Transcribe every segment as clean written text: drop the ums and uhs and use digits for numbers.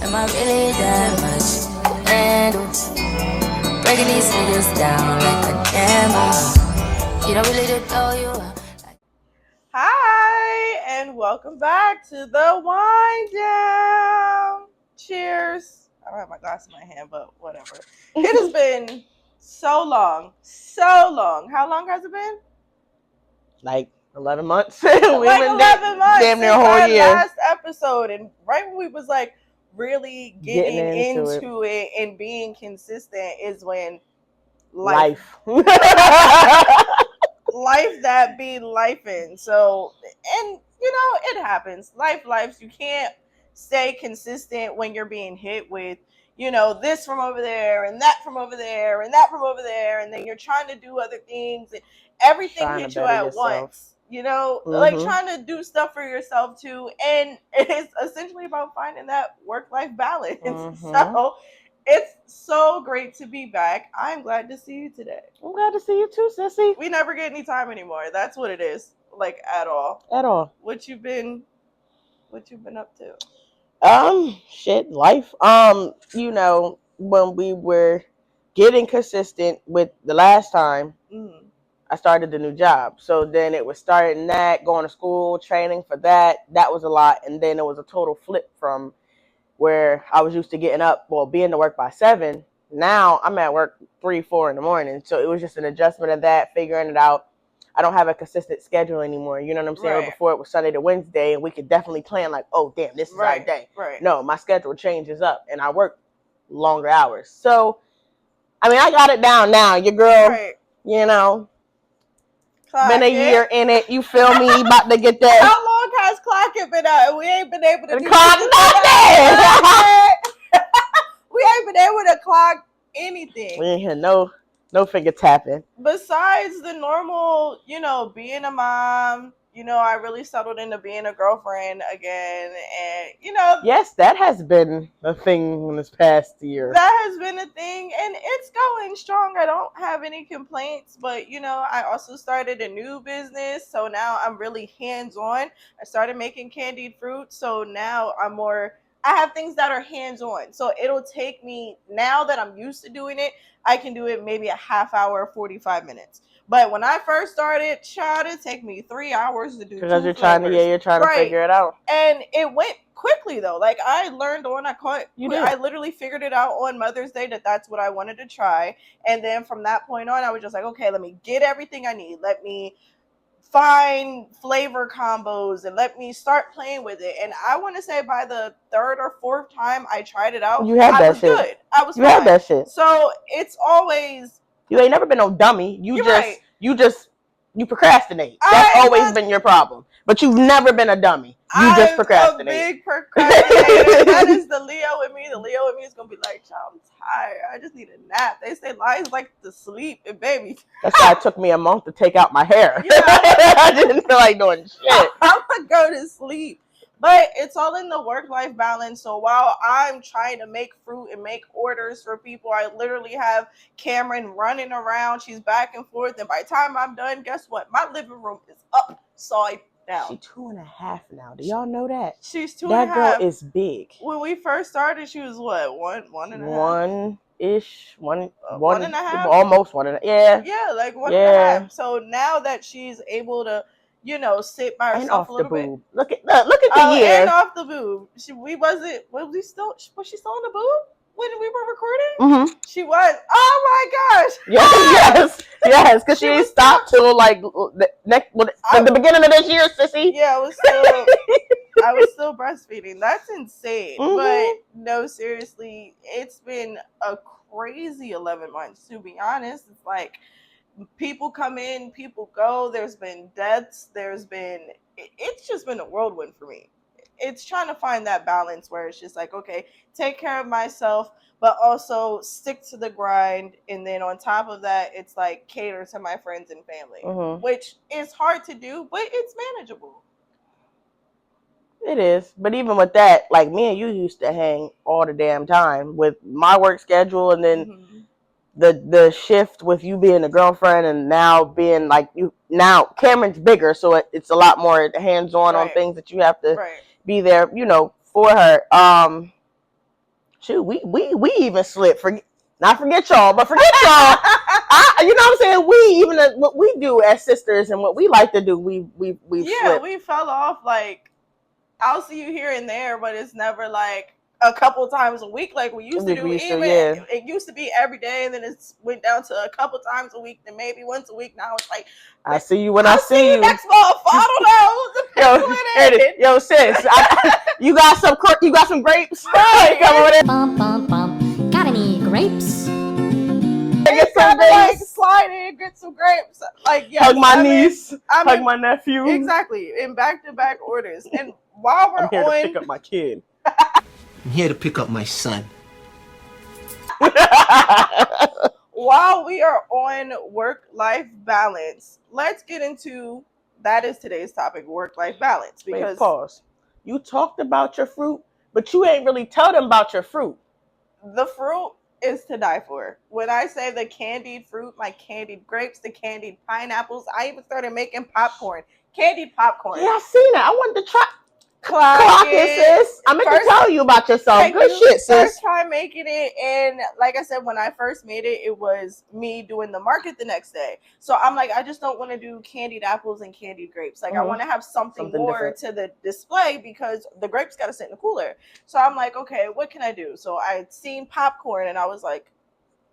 Am I really that much to handle? Breaking these niggas down like a camel. You don't really know you are. Hi, and welcome back to the Winedown. Cheers. I don't have my glass in my hand, but whatever. It has been so long. So long. How long has it been? Like 11 months. Like 11 months damn near since a whole our year. last episode. And right when we was like really getting into it and being consistent is when life that be lifing. So, and you know, it happens. Lives. You can't stay consistent when you're being hit with, you know, this from over there and that from over there and that from over there, and then you're trying to do other things and everything hits you at once. You know, like trying to do stuff for yourself too, and it's essentially about finding that work-life balance. So it's so great to be back. I'm glad to see you today. I'm glad to see you too, sissy. We never get any time anymore. That's what it is. Like at all. At all. What you've been up to? Shit, life. You know, when we were getting consistent with the last time, I started the new job. So then it was starting that, going to school, training for that. That was a lot. And then it was a total flip from where I was used to getting up, being to work by 7. Now I'm at work 3, 4 in the morning. So it was just an adjustment of that, figuring it out. I don't have a consistent schedule anymore. You know what I'm saying? Right. Before it was Sunday to Wednesday, and we could definitely plan like, oh, damn, this is our day. Right. No, my schedule changes up, and I work longer hours. So, I mean, I got it down now. Your girl, you know, been a year in it. You feel me? About to get that. How long has Clock It been out? We ain't been able to do clock nothing. We ain't been able to clock anything. We ain't had no finger tapping. Besides the normal, you know, being a mom, you know, I really settled into being a girlfriend again. And, you know. Yes, that has been a thing in this past year. That has been a thing, and it's going strong. I don't have any complaints, but, you know, I also started a new business. So now I'm really hands-on. I started making candied fruit. So now I have things that are hands-on. So it'll take me, now that I'm used to doing it, I can do it maybe a half hour, 45 minutes. But when I first started, child, it take me 3 hours to do. Because you're trying to figure it out. And it went quickly though. Like I learned I literally figured it out on Mother's Day that's what I wanted to try. And then from that point on, I was just like, okay, let me get everything I need. Let me find flavor combos and let me start playing with it. And I want to say by the 3rd or 4th time I tried it out, I was good. I was fine. You had that shit. So it's always, you ain't never been no dummy. You procrastinate. That's always been your problem. But you've never been a dummy. You just procrastinate. I'm a big procrastinator. That is the Leo in me. The Leo in me is gonna be like, child, I'm tired. I just need a nap. They say lions like to sleep, and baby. That's why it took me a month to take out my hair. Yeah. I didn't feel like doing shit. I'm gonna go to sleep. But it's all in the work-life balance. So while I'm trying to make fruit and make orders for people, I literally have Cameron running around. She's back and forth. And by the time I'm done, guess what? My living room is upside down. She's 2.5 now. Do y'all know that? She's 2.5. That girl is big. When we first started, she was what? One and a half? One-ish. One and a half? Almost 1.5. Yeah. Yeah, like 1.5. Yeah. So now that she's able to, you know, sit by herself a little bit. Look at the year. And off the boob. Was she still on the boob when we were recording? Mm-hmm. She was. Oh my gosh. Yes. Because she stopped till like the beginning of this year, sissy. Yeah, I was still breastfeeding. That's insane. Mm-hmm. But no, seriously, it's been a crazy 11 months. To be honest, it's like, people come in, people go. There's been deaths. It's just been a whirlwind for me. It's trying to find that balance where it's just like, okay, take care of myself, but also stick to the grind. And then on top of that, it's like cater to my friends and family, which is hard to do, but it's manageable. It is. But even with that, like me and you used to hang all the damn time with my work schedule, and then the shift with you being a girlfriend, and now being like you. Now Cameron's bigger, so it's a lot more hands-on on things that you have to be there, you know, for her. shoot, we even slip. Not forget y'all, but forget y'all. You know what I'm saying? We even what we do as sisters and what we like to do, we slipped. We fell off. Like, I'll see you here and there, but it's never like a couple times a week like we used to do. It used to be every day, and then it went down to a couple times a week, then maybe once a week. Now it's like, I see you when I see you next month. I don't know. Yo, sis, you got some grapes. Right. Come over there. Got any grapes? Get some grapes. Like slide in, get some grapes. Like, yes, hug my niece, hug my nephew. Exactly, in back-to-back orders. And while we're I'm here to pick up my kid. I'm here to pick up my son. While we are on work-life balance, let's get into that is today's topic, work-life balance. Because wait, pause. You talked about your fruit, but you ain't really tell them about your fruit. The fruit is to die for. When I say the candied fruit, my candied grapes, the candied pineapples, I even started making popcorn. Candied popcorn. Yeah, I seen that. I wanted to try. Clock it, sis. I meant to tell you about yourself. Good shit, sis. First time making it, and like I said, when I first made it, it was me doing the market the next day. So I'm like, I just don't want to do candied apples and candied grapes. Like, I want to have something more different to the display because the grapes got to sit in the cooler. So I'm like, okay, what can I do? So I'd seen popcorn, and I was like,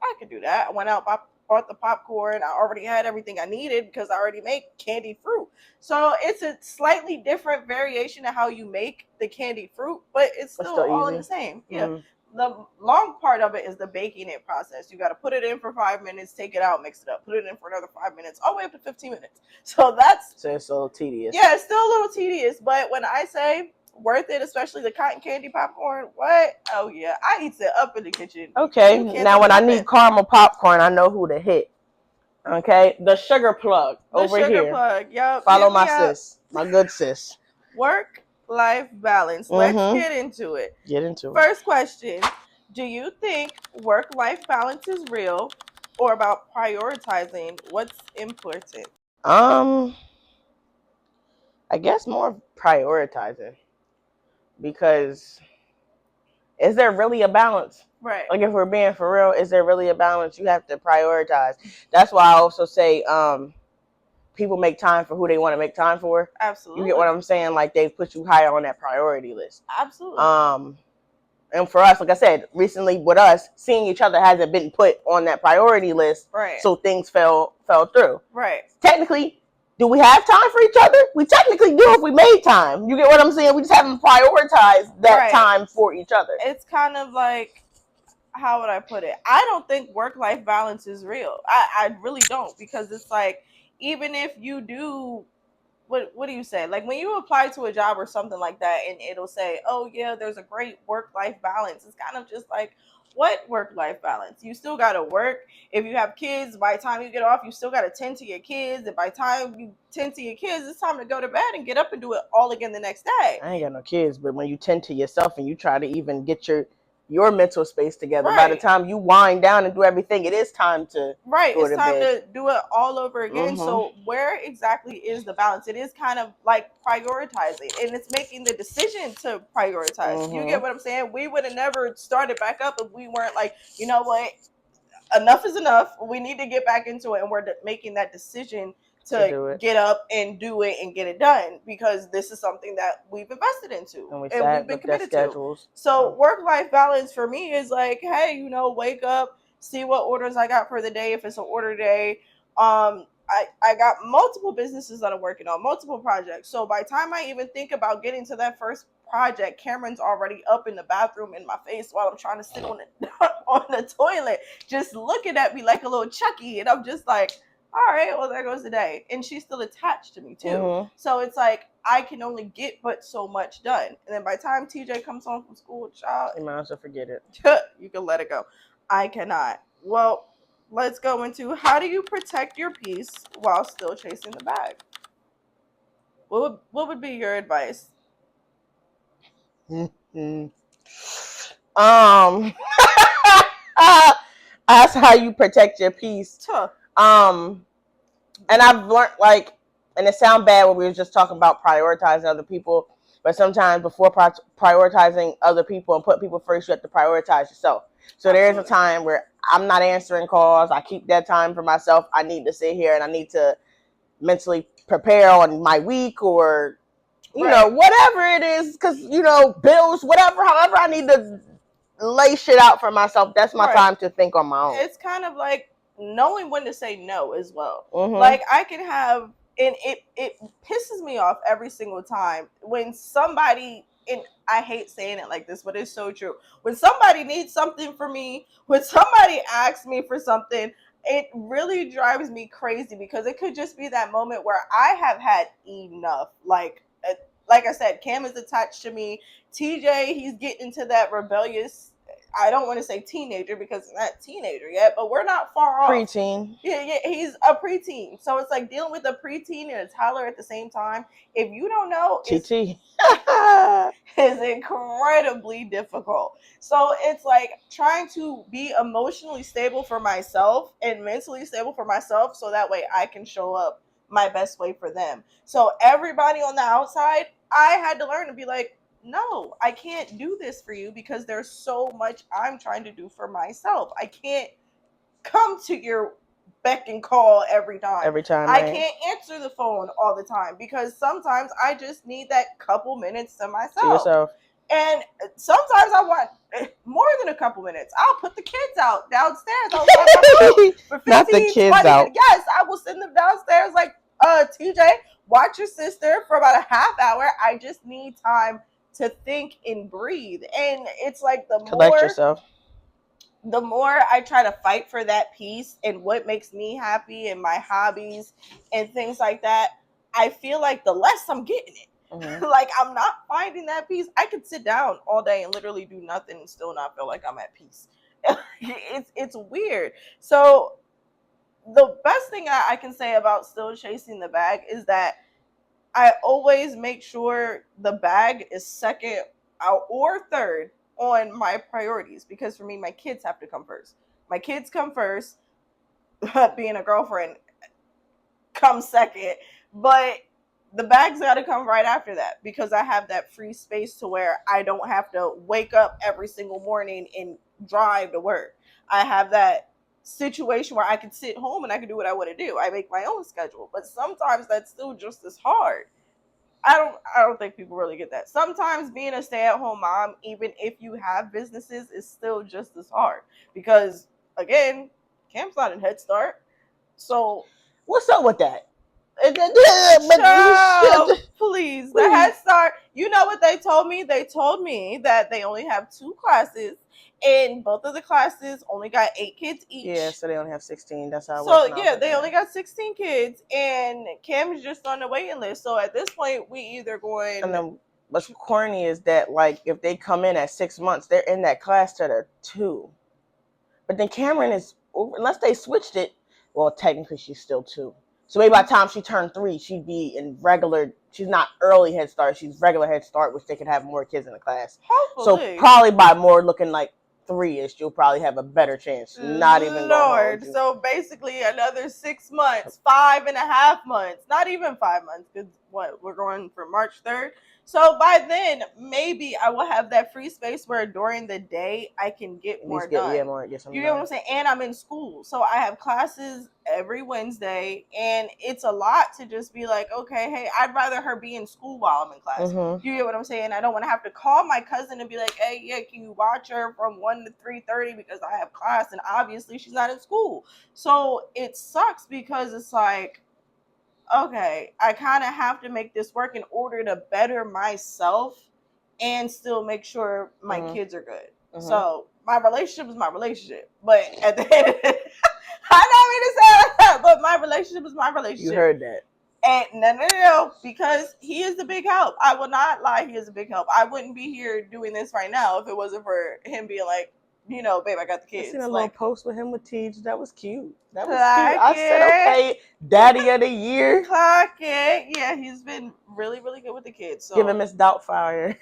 I could do that. I went out, bought the popcorn. I already had everything I needed because I already make candied fruit. So it's a slightly different variation of how you make the candied fruit, but it's still all in the same. Yeah. The long part of it is the baking it process. You got to put it in for 5 minutes, take it out, mix it up, put it in for another 5 minutes, all the way up to 15 minutes. So it's a little tedious. Yeah, it's still a little tedious, but when I say worth it, especially the cotton candy popcorn, what? Oh yeah, I eat it up in the kitchen. Okay, now when I need caramel popcorn, I know who to hit. Okay, the sugar plug over here. The sugar plug, yep. Follow my sis, my good sis. Work-life balance. Let's get into it. First question: do you think work-life balance is real, or about prioritizing what's important? I guess more prioritizing, because is there really a balance? Right. Like, if we're being for real, is there really a balance? You have to prioritize. That's why I also say people make time for who they want to make time for. Absolutely. You get what I'm saying? Like, they put you higher on that priority list. Absolutely. And for us, like I said, recently with us, seeing each other hasn't been put on that priority list. Right. So things fell through. Right. Technically, do we have time for each other? We technically do if we made time. You get what I'm saying? We just haven't prioritized that time for each other. It's kind of like, how would I put it? I don't think work-life balance is real. I really don't, because it's like, even if you do, what do you say? Like, when you apply to a job or something like that, and it'll say, oh yeah, there's a great work-life balance. It's kind of just like, what work-life balance? You still got to work. If you have kids, by the time you get off, you still got to tend to your kids. And by the time you tend to your kids, it's time to go to bed and get up and do it all again the next day. I ain't got no kids, but when you tend to yourself and you try to even get your mental space together, by the time you wind down and do everything, it is time to it's time to do it all over again. So where exactly is the balance? It is kind of like prioritizing, and it's making the decision to prioritize. You get what I'm saying? We would have never started back up if we weren't like, you know what, enough is enough. We need to get back into it, and we're making that decision to get up and do it and get it done, because this is something that we've invested into and we've been committed to. So work-life balance for me is like, hey, wake up, see what orders I got for the day. If it's an order day, I got multiple businesses that I'm working on, multiple projects. So by the time I even think about getting to that first project, Cameron's already up in the bathroom in my face while I'm trying to sit on the toilet, just looking at me like a little Chucky, and I'm just like, all right, well, there goes the day. And she's still attached to me, too. So it's like, I can only get but so much done. And then by the time TJ comes home from school, child, you might as well forget it. You can let it go. I cannot. Well, let's go into, how do you protect your peace while still chasing the bag? What would be your advice? That's how you protect your peace. And I've learned, like, and it sounds bad when we were just talking about prioritizing other people, But sometimes before prioritizing other people and putting people first, you have to prioritize yourself. So there is a time where I'm not answering calls. I keep that time for myself. I need to sit here and I need to mentally prepare on my week or, you know, whatever it is. Because, you know, bills, whatever, however I need to lay shit out for myself. That's my time to think on my own. It's kind of like knowing when to say no as well. Like I can have, and it pisses me off every single time when somebody, and I hate saying it like this, but it's so true. When somebody needs something from me, when somebody asks me for something, it really drives me crazy because it could just be that moment where I have had enough. Like I said, Cam is attached to me. TJ, he's getting into that rebellious, I don't want to say teenager because he's not a teenager yet, but we're not far off. Preteen. Yeah, he's a preteen. So it's like dealing with a preteen and a toddler at the same time. If you don't know, TT is incredibly difficult. So it's like trying to be emotionally stable for myself and mentally stable for myself so that way I can show up my best way for them. So everybody on the outside, I had to learn to be like, no, I can't do this for you because there's so much I'm trying to do for myself. I can't come to your beck and call every time. I can't answer the phone all the time because sometimes I just need that couple minutes to myself. To yourself. And sometimes I want more than a couple minutes. I'll put the kids out downstairs. I'll for 15, not the kids 20 out. minutes. Yes, I will send them downstairs like, TJ, watch your sister for about a half hour. I just need time to think and breathe. And it's like collect yourself. The more I try to fight for that peace and what makes me happy and my hobbies and things like that, I feel like the less I'm getting it. Like I'm not finding that peace. I could sit down all day and literally do nothing and still not feel like I'm at peace. It's weird. So the best thing I can say about still chasing the bag is that I always make sure the bag is second or third on my priorities because for me, my kids have to come first. My kids come first. Being a girlfriend comes second, but the bag's got to come right after that because I have that free space to where I don't have to wake up every single morning and drive to work. I have that situation where I can sit home and I can do what I want to do. I make my own schedule, but sometimes that's still just as hard. I don't think people really get that. Sometimes being a stay-at-home mom, even if you have businesses, is still just as hard because again, Cam's not in Head Start. So what's up with that? Please, the Head Start. You know what they told me? They told me that they only have 2 classes, and both of the classes only got 8 kids each. Yeah, so they only have 16. That's how. So yeah, they only got 16 kids, and Cam is just on the waiting list. So at this point, we either going. And then what's corny is that like if they come in at 6 months, they're in that class till they're 2. But then Cameron is, unless they switched it, well, technically she's still 2. So maybe by the time she turned 3, she'd be in regular, she's not early Head Start, she's regular Head Start, which they could have more kids in the class. Hopefully. So probably by more looking like 3-ish, you'll probably have a better chance. Not even Lord. So basically another 6 months, 5.5 months, not even 5 months, because we're going for March 3rd. So by then, maybe I will have that free space where during the day I can get more done. You get what I'm saying? And I'm in school. So I have classes every Wednesday. And it's a lot to just be like, okay, hey, I'd rather her be in school while I'm in class. You get what I'm saying? I don't want to have to call my cousin and be like, hey, yeah, can you watch her from 1 to 3:30 because I have class and obviously she's not in school. So it sucks because it's like, okay, I kind of have to make this work in order to better myself and still make sure my kids are good. So my relationship is my relationship. But at the end of it, I don't mean to say that, but my relationship is my relationship. You heard that. And no, because he is the big help. I will not lie, he is a big help. I wouldn't be here doing this right now if it wasn't for him being like, you know, babe, I got the kids. I seen a little post with him with Teej. That was cute. That was cute. I said, okay, daddy of the year. Clock it. Yeah, he's been really, really good with the kids. So. Give him Miss Doubtfire.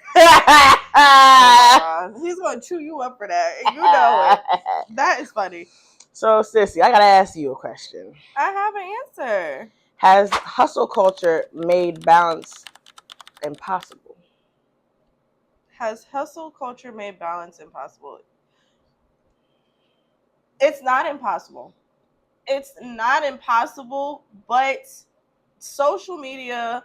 He's going to chew you up for that. You know it. That is funny. So, Sissy, I got to ask you a question. I have an answer. Has hustle culture made balance impossible? Has hustle culture made balance impossible? It's not impossible. It's not impossible, but social media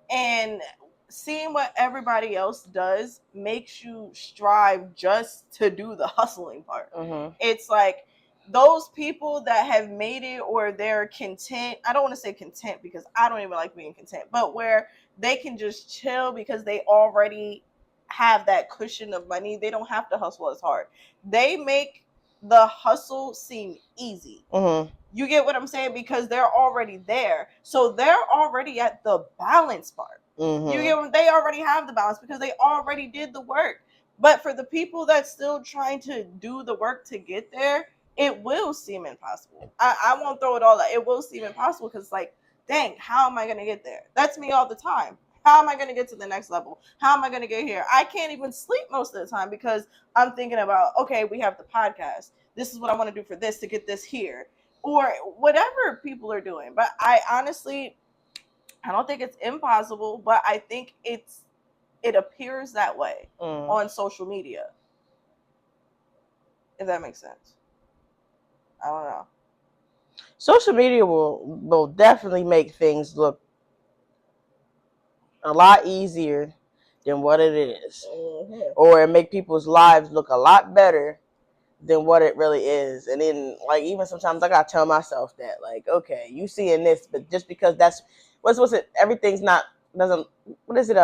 and seeing what everybody else does makes you strive just to do the hustling part. Mm-hmm. It's like those people that have made it or they're content. I don't want to say content because I don't even like being content, but where they can just chill because they already have that cushion of money. They don't have to hustle as hard. They make the hustle seem easy. Mm-hmm. You get what I'm saying? Because they're already there. So they're already at the balance part. Mm-hmm. You get what they already have the balance because they already did the work. But for the people that's still trying to do the work to get there, it will seem impossible. I won't throw it all out. It will seem impossible because, like, dang, how am I going to get there? That's me all the time. How am I going to get to the next level? How am I going to get here? I can't even sleep most of the time because I'm thinking about, okay, we have the podcast. This is what I want to do for this to get this here. Or whatever people are doing. But I honestly, I don't think it's impossible, but I think it appears that way on social media. If that makes sense. I don't know. Social media will definitely make things look a lot easier than what it is. Mm-hmm. Or make people's lives look a lot better than what it really is. And then, like, even sometimes I gotta tell myself that, like, okay, you seeing this, but just because that's what's it? Everything's not doesn't. What is it?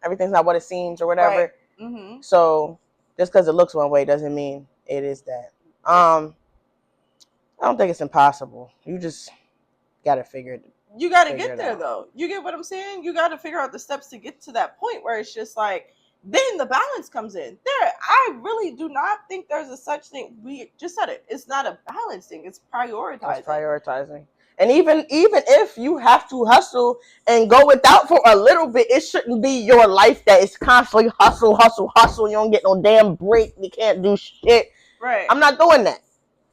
Everything's not what it seems, or whatever. Right. Mm-hmm. So just because it looks one way doesn't mean it is that. I don't think it's impossible. You just gotta figure it. You got to get there, though. You get what I'm saying? You got to figure out the steps to get to that point where it's just like, then the balance comes in. I really do not think there's a such thing. We just said it. It's not a balance thing. It's prioritizing. It's prioritizing. And even if you have to hustle and go without for a little bit, it shouldn't be your life that is constantly hustle. You don't get no damn break. You can't do shit. Right. I'm not doing that.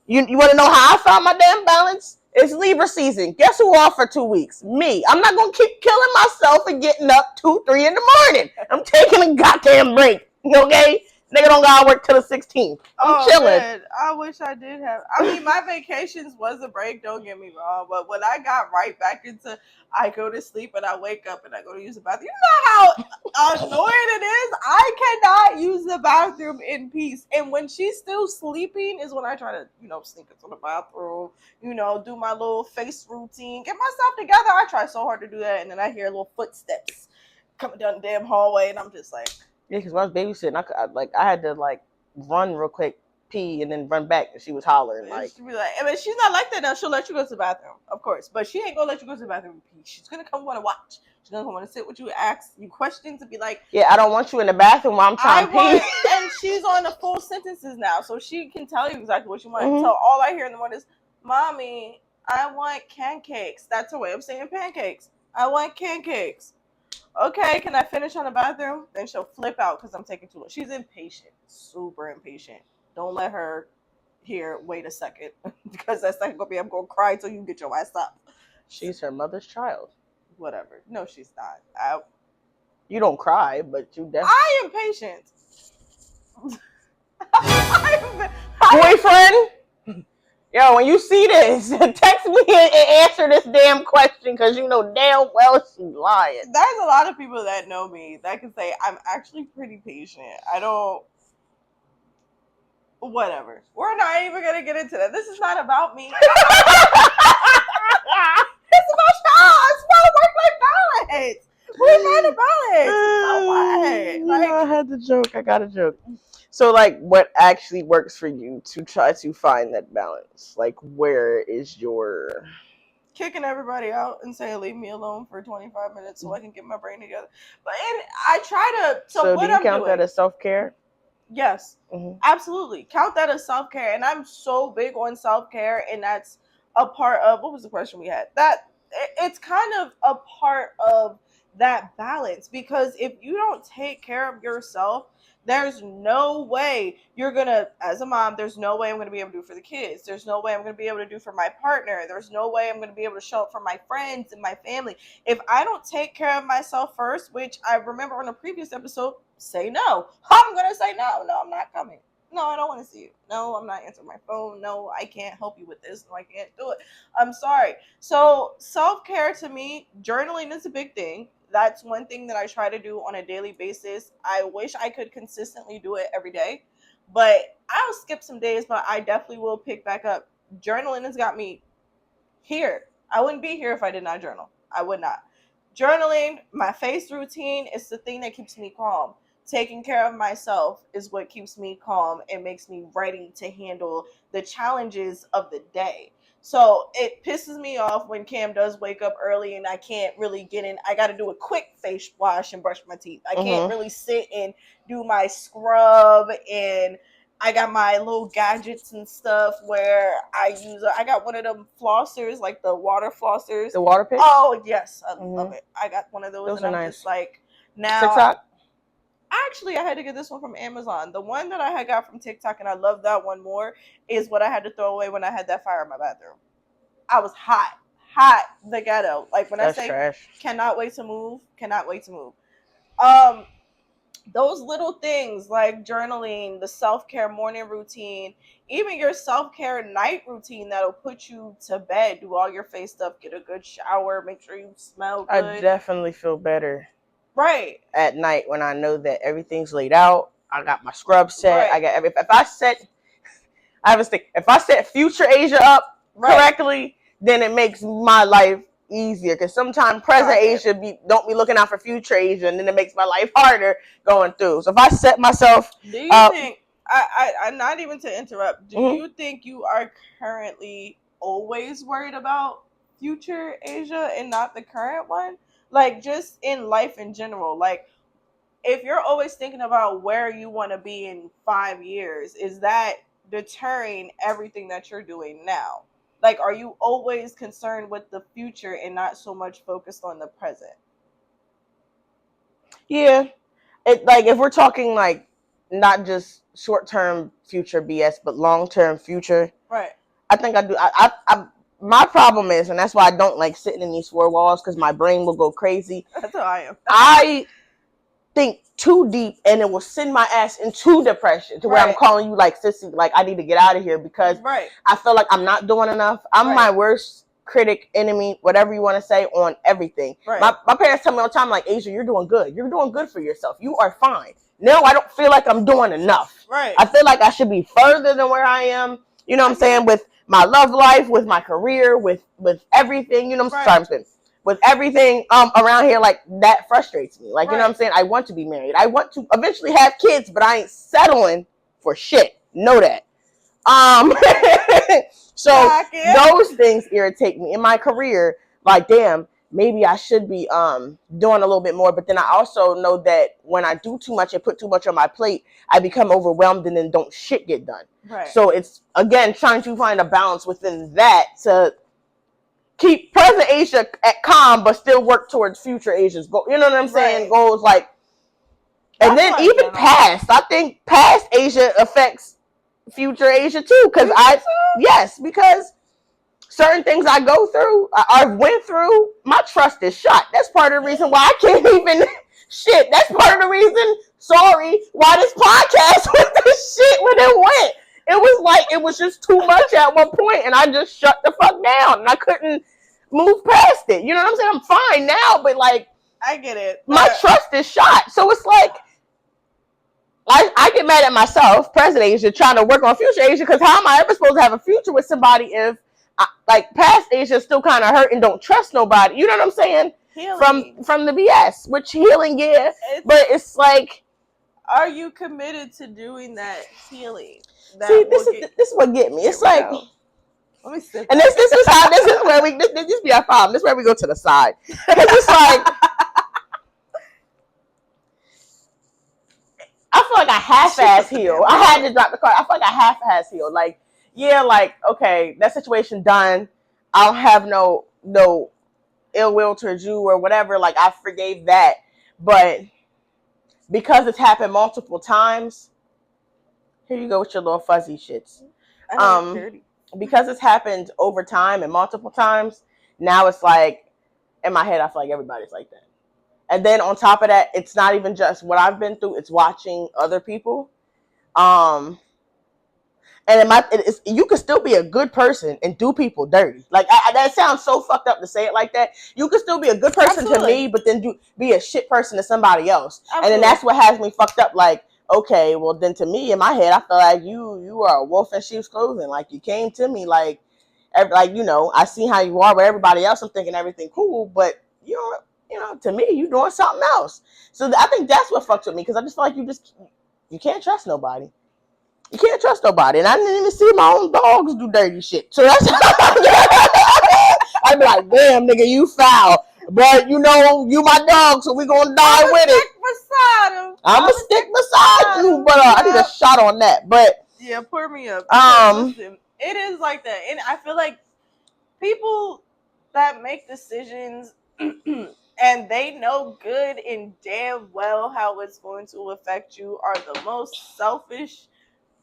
You want to know how I found my damn balance? It's Libra season. Guess who off for 2 weeks? Me. I'm not going to keep killing myself and getting up 2, 3 in the morning. I'm taking a goddamn break. Okay? Nigga don't gotta work till the 16th. I'm chilling. Man, I wish I did have. I mean, my vacations was a break. Don't get me wrong, but when I got right back into, I go to sleep and I wake up and I go to use the bathroom. You know how annoying it is. I cannot use the bathroom in peace. And when she's still sleeping, is when I try to, sneak into the bathroom. Do my little face routine, get myself together. I try so hard to do that, and then I hear little footsteps coming down the damn hallway, and I'm just like. Yeah, because when I was babysitting, I had to run real quick, pee, and then run back, and she was hollering She'd be like, I mean, she's not like that now. She'll let you go to the bathroom, of course, but she ain't gonna let you go to the bathroom and pee. She's gonna come want to watch. She's gonna come want to sit with you, ask you questions, and be like, yeah, I don't want you in the bathroom while I'm trying to pee. And she's on the full sentences now, so she can tell you exactly what you want. Mm-hmm. So all I hear in the morning is, "Mommy, I want pancakes." That's her way of saying pancakes. I want pancakes. Okay, can I finish on the bathroom? Then she'll flip out because I'm taking too long. She's impatient, super impatient. Don't let her wait a second because that second gonna be, I'm gonna cry until you get your ass up. She's her mother's child. Whatever. No, she's not. You don't cry, but you definitely. I am patient. Boyfriend? Yo, when you see this, text me and answer this damn question because you know damn well she's lying. There's a lot of people that know me that can say I'm actually pretty patient. I don't. Whatever. We're not even going to get into that. This is not about me. It's about y'all. It's about work-life balance. We're not a balance. I had the joke. I got a joke. So, what actually works for you to try to find that balance? Where is your... Kicking everybody out and saying, leave me alone for 25 minutes so I can get my brain together. But I try to... So what do you count that as self-care? Yes, absolutely. Count that as self-care. And I'm so big on self-care, and that's a part of... What was the question we had? It's kind of a part of that balance, because if you don't take care of yourself, there's no way you're gonna, as a mom, there's no way I'm gonna be able to do for the kids. There's no way I'm gonna be able to do for my partner. There's no way I'm gonna be able to show up for my friends and my family. If I don't take care of myself first, which I remember on a previous episode, say no. I'm going to say no. No, I'm not coming. No, I don't want to see you. No, I'm not answering my phone. No, I can't help you with this. No, I can't do it. I'm sorry. So self-care to me, journaling is a big thing. That's one thing that I try to do on a daily basis. I wish I could consistently do it every day, but I'll skip some days, but I definitely will pick back up. Journaling has got me here. I wouldn't be here if I did not journal. I would not. Journaling, my face routine is the thing that keeps me calm. Taking care of myself is what keeps me calm and makes me ready to handle the challenges of the day. So it pisses me off when Cam does wake up early and I can't really get in. I got to do a quick face wash and brush my teeth. I can't really sit and do my scrub, and I got my little gadgets and stuff where I got one of them flossers, like the water flossers. The water pick? Oh, yes. I love it. I got one of those and I'm nice. just like, now. TikTok? Actually, I had to get this one from Amazon. The one that I had got from TikTok, and I love that one more, is what I had to throw away when I had that fire in my bathroom. I was hot, the ghetto. Like when That's I say trash. cannot wait to move. Those little things like journaling, the self-care morning routine, even your self-care night routine that'll put you to bed, do all your face stuff, get a good shower, make sure you smell good. I definitely feel better right at night when I know that everything's laid out. I got my scrub set. Right. I got if I set future Asia up correctly, then it makes my life easier, because sometimes present Asia don't be looking out for future Asia, and then it makes my life harder going through. So if I set myself do you think I'm not even to interrupt, do you think you are currently always worried about future Asia and not the current one? Like just in life in general, like if you're always thinking about where you want to be in 5 years, is that deterring everything that you're doing now? Like, are you always concerned with the future and not so much focused on the present? Yeah. Like if we're talking like not just short-term future BS, but long-term future. Right. I think I do. I my problem is, and that's why I don't like sitting in these four walls, because my brain will go crazy. That's how I am. I think too deep, and it will send my ass into depression to where I'm calling you like, sissy, like I need to get out of here, because I feel like I'm not doing enough. I'm my worst critic, enemy, whatever you want to say, on everything. My parents tell me all the time, like, Asia, you're doing good. You're doing good for yourself. You are fine. No, I don't feel like I'm doing enough. I feel like I should be further than where I am. You know what I'm saying? With my love life, with my career, with everything. You know what I'm saying? With everything around here, like that frustrates me. Like, you know what I'm saying? I want to be married. I want to eventually have kids, but I ain't settling for shit. Know that. So those things irritate me in my career. Like, damn, maybe I should be doing a little bit more. But then I also know that when I do too much and put too much on my plate, I become overwhelmed and then don't shit get done. So it's, again, trying to find a balance within that to keep present Asia at calm, but still work towards future Asia's goal. You know what I'm saying? Goals like, and then even past. I think past Asia affects future Asia too, because because certain things I go through, I went through, my trust is shot. That's part of the reason why I can't even shit. That's part of the reason, why this podcast went this shit when it went. It was like, it was just too much at one point, and I just shut the fuck down, and I couldn't move past it. You know what I'm saying? I'm fine now, but like, I get it. My trust is shot. So it's like, I get mad at myself, present Asia, trying to work on future Asia, because how am I ever supposed to have a future with somebody if, like, past Asia still kind of hurt and don't trust nobody? You know what I'm saying? Healing. From the BS, which healing, but it's like, are you committed to doing that healing? See, this is what get me. It's like, let me sit. And this is where we this be our problem. This is where we go to the side, because it's like, I feel like I half-ass heal. I had to drop the card. I feel like I half-ass heal. Like, like, okay, that situation done. I don't have no ill will towards you or whatever. Like, I forgave that, but because it's happened multiple times, here you go with your little fuzzy shits. Because it's happened over time and multiple times, now it's like, in my head, I feel like everybody's like that. And then on top of that, it's not even just what I've been through, it's watching other people. And you can still be a good person and do people dirty. Like that sounds so fucked up to say it like that. You can still be a good person to me, but then be a shit person to somebody else. Absolutely. And then that's what has me fucked up. Like, okay, well then to me in my head, I feel like you are a wolf in sheep's clothing. Like you came to me like I see how you are with everybody else. I'm thinking everything cool, but to me you doing something else. So I think that's what fucks with me because I just feel like you can't trust nobody. You can't trust nobody. And I didn't even see my own dogs do dirty shit. So that's I'd be like, damn, nigga, you foul. But, you my dog, so we gonna die with it. I'm going to stick beside you. But I need a shot on that. But yeah, pour me up. Listen, it is like that. And I feel like people that make decisions and they know good and damn well how it's going to affect you are the most selfish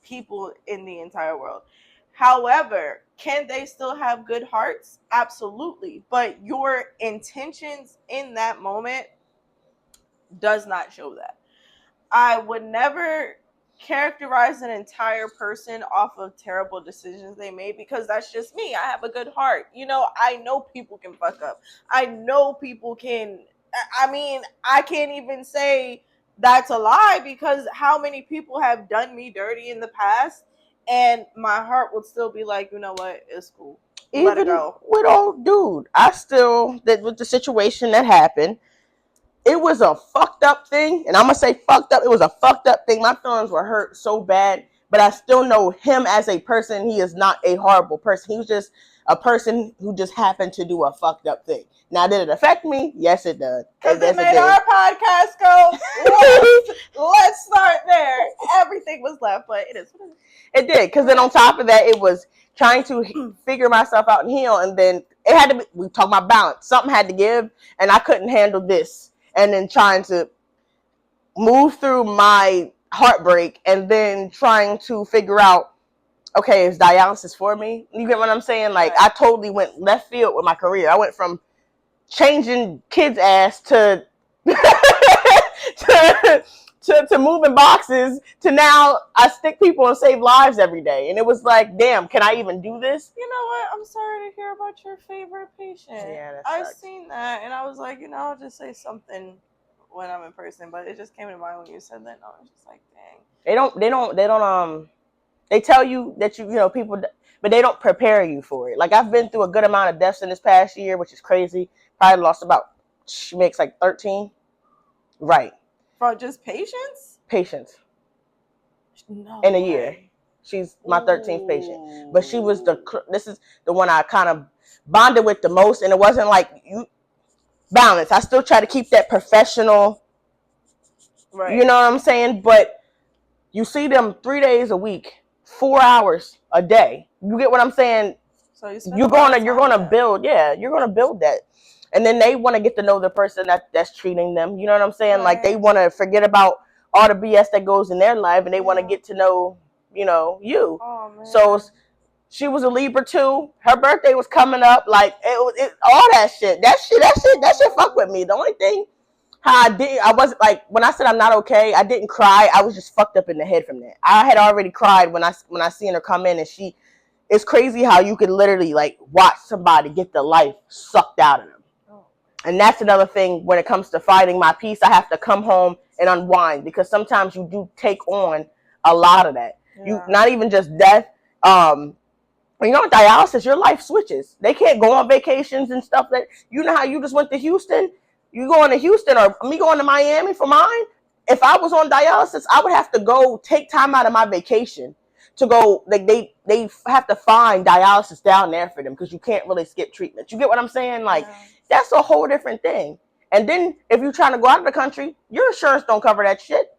people in the entire world. However, can they still have good hearts? Absolutely. But your intentions in that moment does not show that. I would never characterize an entire person off of terrible decisions they made because that's just me. I have a good heart. I know people can fuck up. I know people can. I can't even say that's a lie because how many people have done me dirty in the past and my heart would still be like, you know what, it's cool. Let it go. With old dude, with the situation that happened, it was a fucked up thing. And I'm going to say fucked up. It was a fucked up thing. My feelings were hurt so bad, but I still know him as a person. He is not a horrible person. He was just a person who just happened to do a fucked up thing. Now, did it affect me? Yes, it does. Because it made our podcast go, let's start there. Everything was left, but it is what it is. It did, because then on top of that, it was trying to figure myself out and heal, and then it had to be, we talk about balance. Something had to give, and I couldn't handle this. And then trying to move through my heartbreak, and then trying to figure out, okay, is dialysis for me? You get what I'm saying? Like, I totally went left field with my career. I went from changing kids' ass to to moving boxes to now I stick people and save lives every day. And it was like, damn, can I even do this? You know what? I'm sorry to hear about your favorite patient. Yeah, I've seen that, and I was like, I'll just say something when I'm in person. But it just came to mind when you said that. And I was just like, dang. They tell you that people, but they don't prepare you for it. Like I've been through a good amount of deaths in this past year, which is crazy. Probably lost about, she makes like 13. Right. For just patients? Patients. No in a year. She's my 13th patient. But she was this is the one I kind of bonded with the most. And it wasn't like balance. I still try to keep that professional. Right. You know what I'm saying? But you see them 3 days a week, 4 hours a day. You get what I'm saying? So you're gonna build, you're gonna build that. And then they want to get to know the person that's treating them. You know what I'm saying? Right. Like they want to forget about all the BS that goes in their life, and they want to get to know, you. Oh, man. So she was a Libra too. Her birthday was coming up. Like it all that shit. That shit fuck with me. The only thing I wasn't like, when I said I'm not okay, I didn't cry. I was just fucked up in the head from that. I had already cried when I seen her come in, and it's crazy how you could literally like watch somebody get the life sucked out of them. And that's another thing when it comes to fighting my peace. I have to come home and unwind, because sometimes you do take on a lot of that. Yeah. You not even just death. When you're on dialysis, your life switches. They can't go on vacations and stuff. That how you just went to Houston. You going to Houston, or me going to Miami for mine. If I was on dialysis, I would have to go take time out of my vacation to go. Like they have to find dialysis down there for them, because you can't really skip treatment. You get what I'm saying? Like. Yeah. That's a whole different thing. And then if you're trying to go out of the country, your insurance don't cover that shit.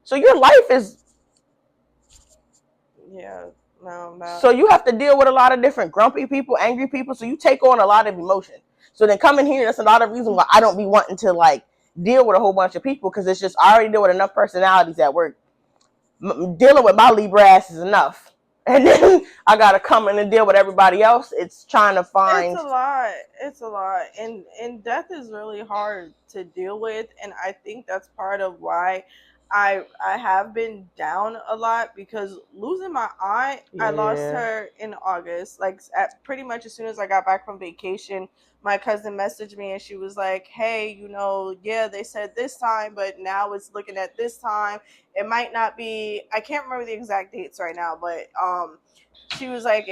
So your life is... Yeah, no. So you have to deal with a lot of different grumpy people, angry people. So you take on a lot of emotion. So then coming here, that's a lot of reason why I don't be wanting to like deal with a whole bunch of people, because it's just, I already deal with enough personalities at work. Dealing with my Libra ass is enough. And then I gotta come in and deal with everybody else. It's trying to find. It's a lot, and death is really hard to deal with, and I think that's part of why I have been down a lot, because losing my aunt, I lost Yeah. her in August. Like at pretty much as soon as I got back from vacation, my cousin messaged me and she was like, "Hey, yeah, they said this time, but now it's looking at this time. It might not be. I can't remember the exact dates right now, but she was like,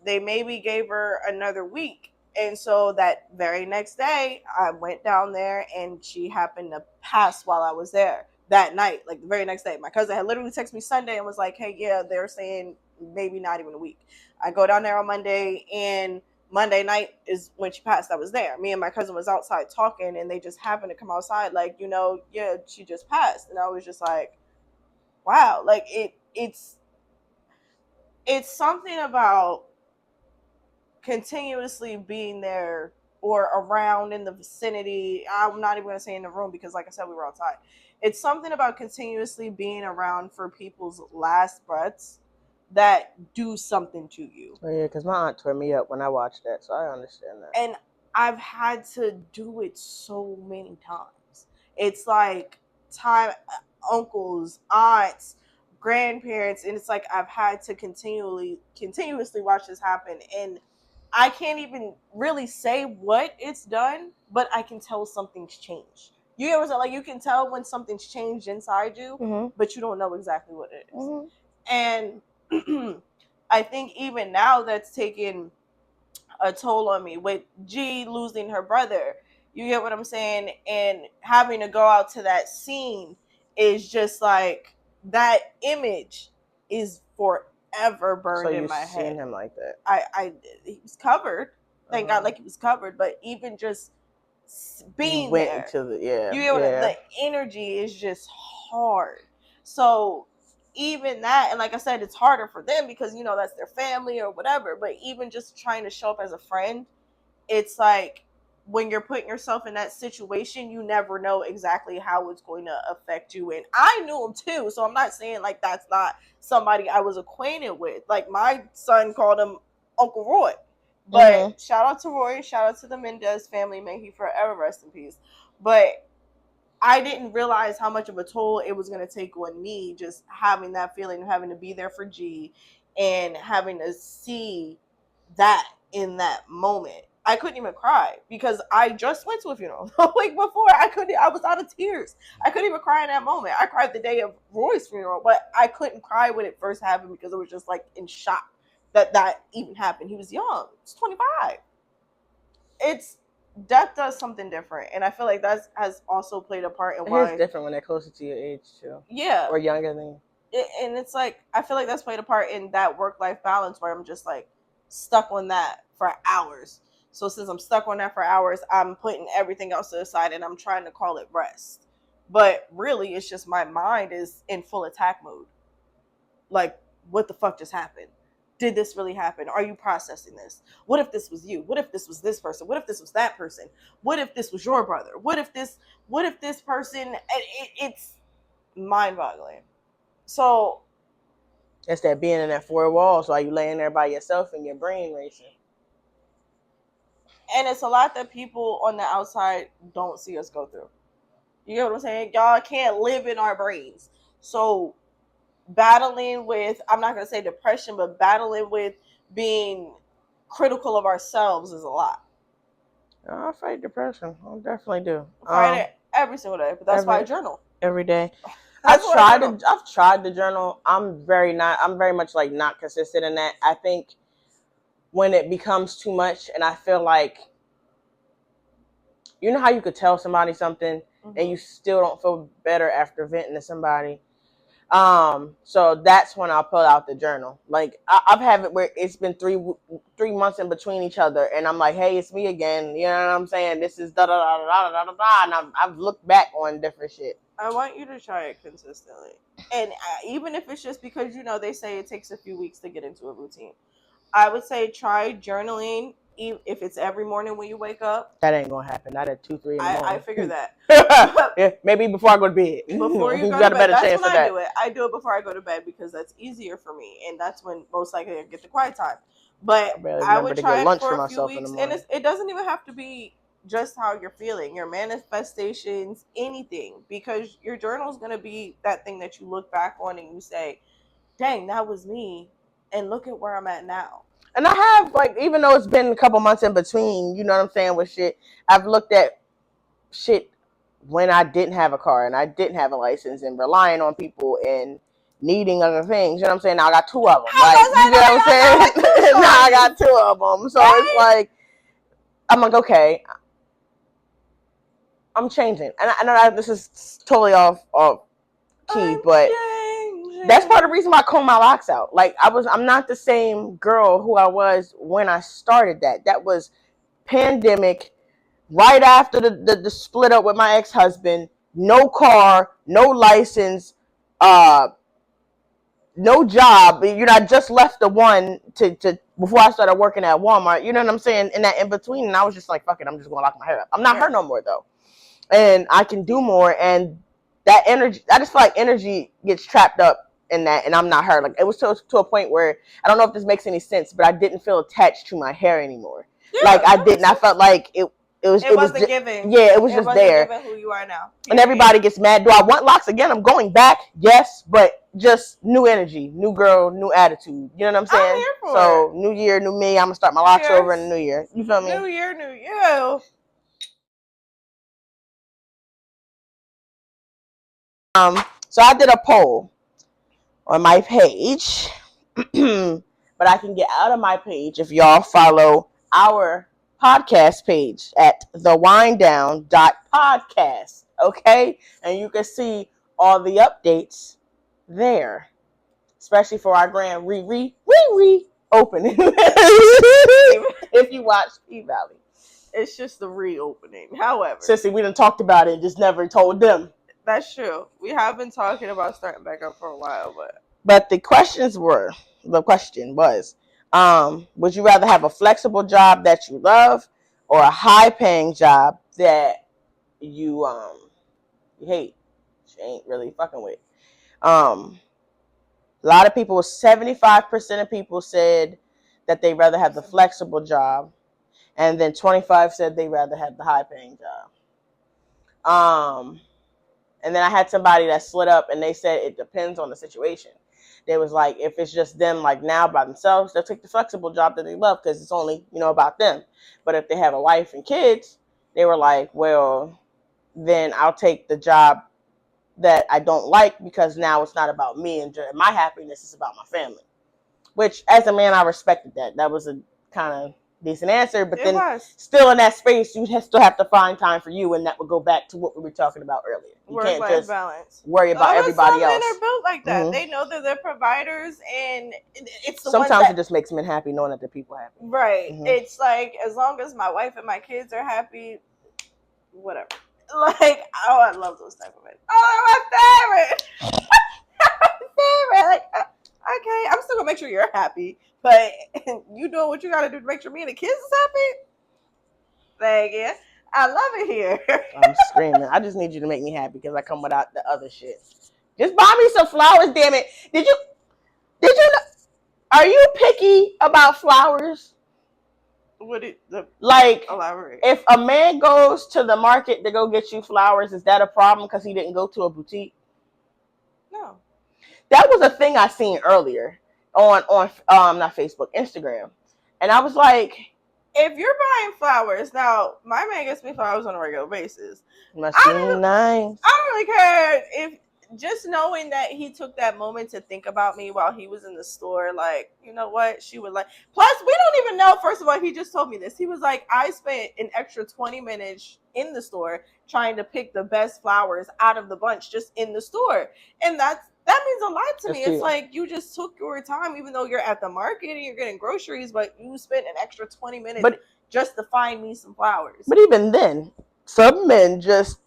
they maybe gave her another week." And so that very next day, I went down there and she happened to pass while I was there that night, like the very next day. My cousin had literally texted me Sunday and was like, "Hey, yeah, they're saying maybe not even a week." I go down there on Monday, and Monday night is when she passed. I was there. Me and my cousin was outside talking, and they just happened to come outside, like, yeah, she just passed. And I was just like, wow, like it's something about continuously being there or around in the vicinity. I'm not even going to say in the room because, like I said, we were outside. It's something about continuously being around for people's last breaths that do something to you. Oh, yeah, because my aunt tore me up when I watched that, so I understand that. And I've had to do it so many times. It's like uncles, aunts, grandparents, and it's like I've had to continuously watch this happen, and I can't even really say what it's done, but I can tell something's changed. You ever like you can tell when something's changed inside you, but you don't know exactly what it is. And I think even now that's taken a toll on me with G losing her brother. You get what I'm saying? And having to go out to that scene is just like that image is forever burned in my head. So you've seen him like that? He was covered. Thank God, like he was covered. But even just being there, you get what the energy is just hard. So even that, and like I said, it's harder for them because that's their family or whatever. But even just trying to show up as a friend, it's like when you're putting yourself in that situation, you never know exactly how it's going to affect you. And I knew him too, so I'm not saying like that's not somebody I was acquainted with. Like my son called him Uncle Roy. But shout out to Roy, shout out to the Mendez family, may he forever rest in peace. But I didn't realize how much of a toll it was going to take on me, just having that feeling of having to be there for G and having to see that in that moment. I couldn't even cry because I just went to a funeral. Like before, I was out of tears. I couldn't even cry in that moment. I cried the day of Roy's funeral, but I couldn't cry when it first happened because it was just like in shock that even happened. He was young. He's 25. Death does something different, and I feel like that has also played a part in why it's different when they're closer to your age too. Yeah, or younger than you. And it's like I feel like that's played a part in that work-life balance where I'm just like stuck on that for hours. So since I'm stuck on that for hours, I'm putting everything else to the side and I'm trying to call it rest. But really, it's just my mind is in full attack mode. Like, what the fuck just happened? Did this really happen? Are you processing this? What if this was you? What if this was this person? What if this was that person? What if this was your brother? What if this person? It's mind-boggling. So it's that being in that four walls while you laying there by yourself and your brain racing. And it's a lot that people on the outside don't see us go through. You know what I'm saying? Y'all can't live in our brains. So battling with, I'm not going to say depression, but battling with being critical of ourselves is a lot. I fight depression. I definitely do. I fight it every single day, but that's why I journal. Every day. I've tried to journal. I'm very much like not consistent in that. I think when it becomes too much and I feel like, you know how you could tell somebody something and you still don't feel better after venting to somebody. So that's when I'll pull out the journal. Like I've had it where it's been 3 months in between each other, and I'm like, hey, it's me again. You know what I'm saying? This is da da da da da da da. And I've looked back on different shit. I want you to try it consistently, and even if it's just because they say it takes a few weeks to get into a routine, I would say try journaling if it's every morning when you wake up, that ain't gonna happen. Not at 2, 3 in the morning. I figure that. Yeah, maybe before I go to bed. Before you go got to a bed, better that's chance when of I that. do it. I do it before I go to bed because that's easier for me, and that's when most likely I get the quiet time. But I would try it for a few weeks, and it doesn't even have to be just how you're feeling, your manifestations, anything, because your journal is going to be that thing that you look back on and you say, dang, that was me, and look at where I'm at now. And I have, like, even though it's been a couple months in between, you know what I'm saying, with shit, I've looked at shit when I didn't have a car and I didn't have a license and relying on people and needing other things. You know what I'm saying? Now I got 2 of them. Like, you know what I'm saying? Now I got 2 of them. So it's like, I'm like, okay, I'm changing. And I know this is totally off key, but that's part of the reason why I combed my locks out. Like, I'm not the same girl who I was when I started that. That was pandemic, right after the split up with my ex-husband, no car, no license, no job. You know, I just left the one to before I started working at Walmart. You know what I'm saying? In that in between, and I was just like, fuck it, I'm just gonna lock my hair up. I'm not her no more though, and I can do more. And that energy, I just feel like energy gets trapped up in that, and I'm not her. Like, it was to a point where I don't know if this makes any sense, but I didn't feel attached to my hair anymore. Yeah, like, I didn't. I felt like it wasn't giving. Yeah, it was just there. Giving who you are now. And everybody gets mad. Do I want locks again? I'm going back. Yes, but just new energy, new girl, new attitude. You know what I'm saying? I'm here for so, new year, new me. I'm gonna start my locks over in the new year. You feel me? New year, new you. So I did a poll on my page, but I can get out of my page if y'all follow our podcast page at thewinedown.podcast. Okay? And you can see all the updates there, especially for our grand re opening. If you watch P-Valley. It's just the reopening. However, Sissy, we done talked about it and just never told them. That's true. We have been talking about starting back up for a while, but the question was, would you rather have a flexible job that you love or a high-paying job that you hate? She ain't really fucking with. A lot of people, 75% of people said that they rather have the flexible job, and then 25 said they rather have the high-paying job. And then I had somebody that split up, and they said it depends on the situation. They was like, if it's just them, like, now by themselves, they'll take the flexible job that they love because it's only, about them. But if they have a wife and kids, they were like, well, then I'll take the job that I don't like because now it's not about me and my happiness, it's about my family. Which, as a man, I respected that. That was a kind of decent answer, but still in that space, you still have to find time for you, and that would go back to what we were talking about earlier. You can't just balance. worry about everybody else. Men are built like that. Mm-hmm. They know that they're providers, and it's the sometimes it just makes men happy knowing that the people are happy. Right. Mm-hmm. It's like, as long as my wife and my kids are happy, whatever. Like, oh, I love those type of men. Oh, my favorite. Like, okay, I'm still gonna make sure you're happy, but you doing what you gotta do to make sure me and the kids is happy. Like, yeah, I love it here. I'm screaming. I just need you to make me happy because I come without the other shit. Just buy me some flowers, damn it. Did you know, are you picky about flowers? Elaborate. If a man goes to the market to go get you flowers, is that a problem because he didn't go to a boutique? No. That was a thing I seen earlier on not Facebook, Instagram. And I was like, if you're buying flowers, now my man gets me flowers on a regular basis. Must be nice. I don't really care if just knowing that he took that moment to think about me while he was in the store, like, you know what, she would like. Plus, we don't even know, first of all, he just told me this. He was like, I spent an extra 20 minutes in the store trying to pick the best flowers out of the bunch just in the store. And that means a lot to me. It's like, you just took your time, even though you're at the market and you're getting groceries, but you spent an extra 20 minutes just to find me some flowers. But even then, some men just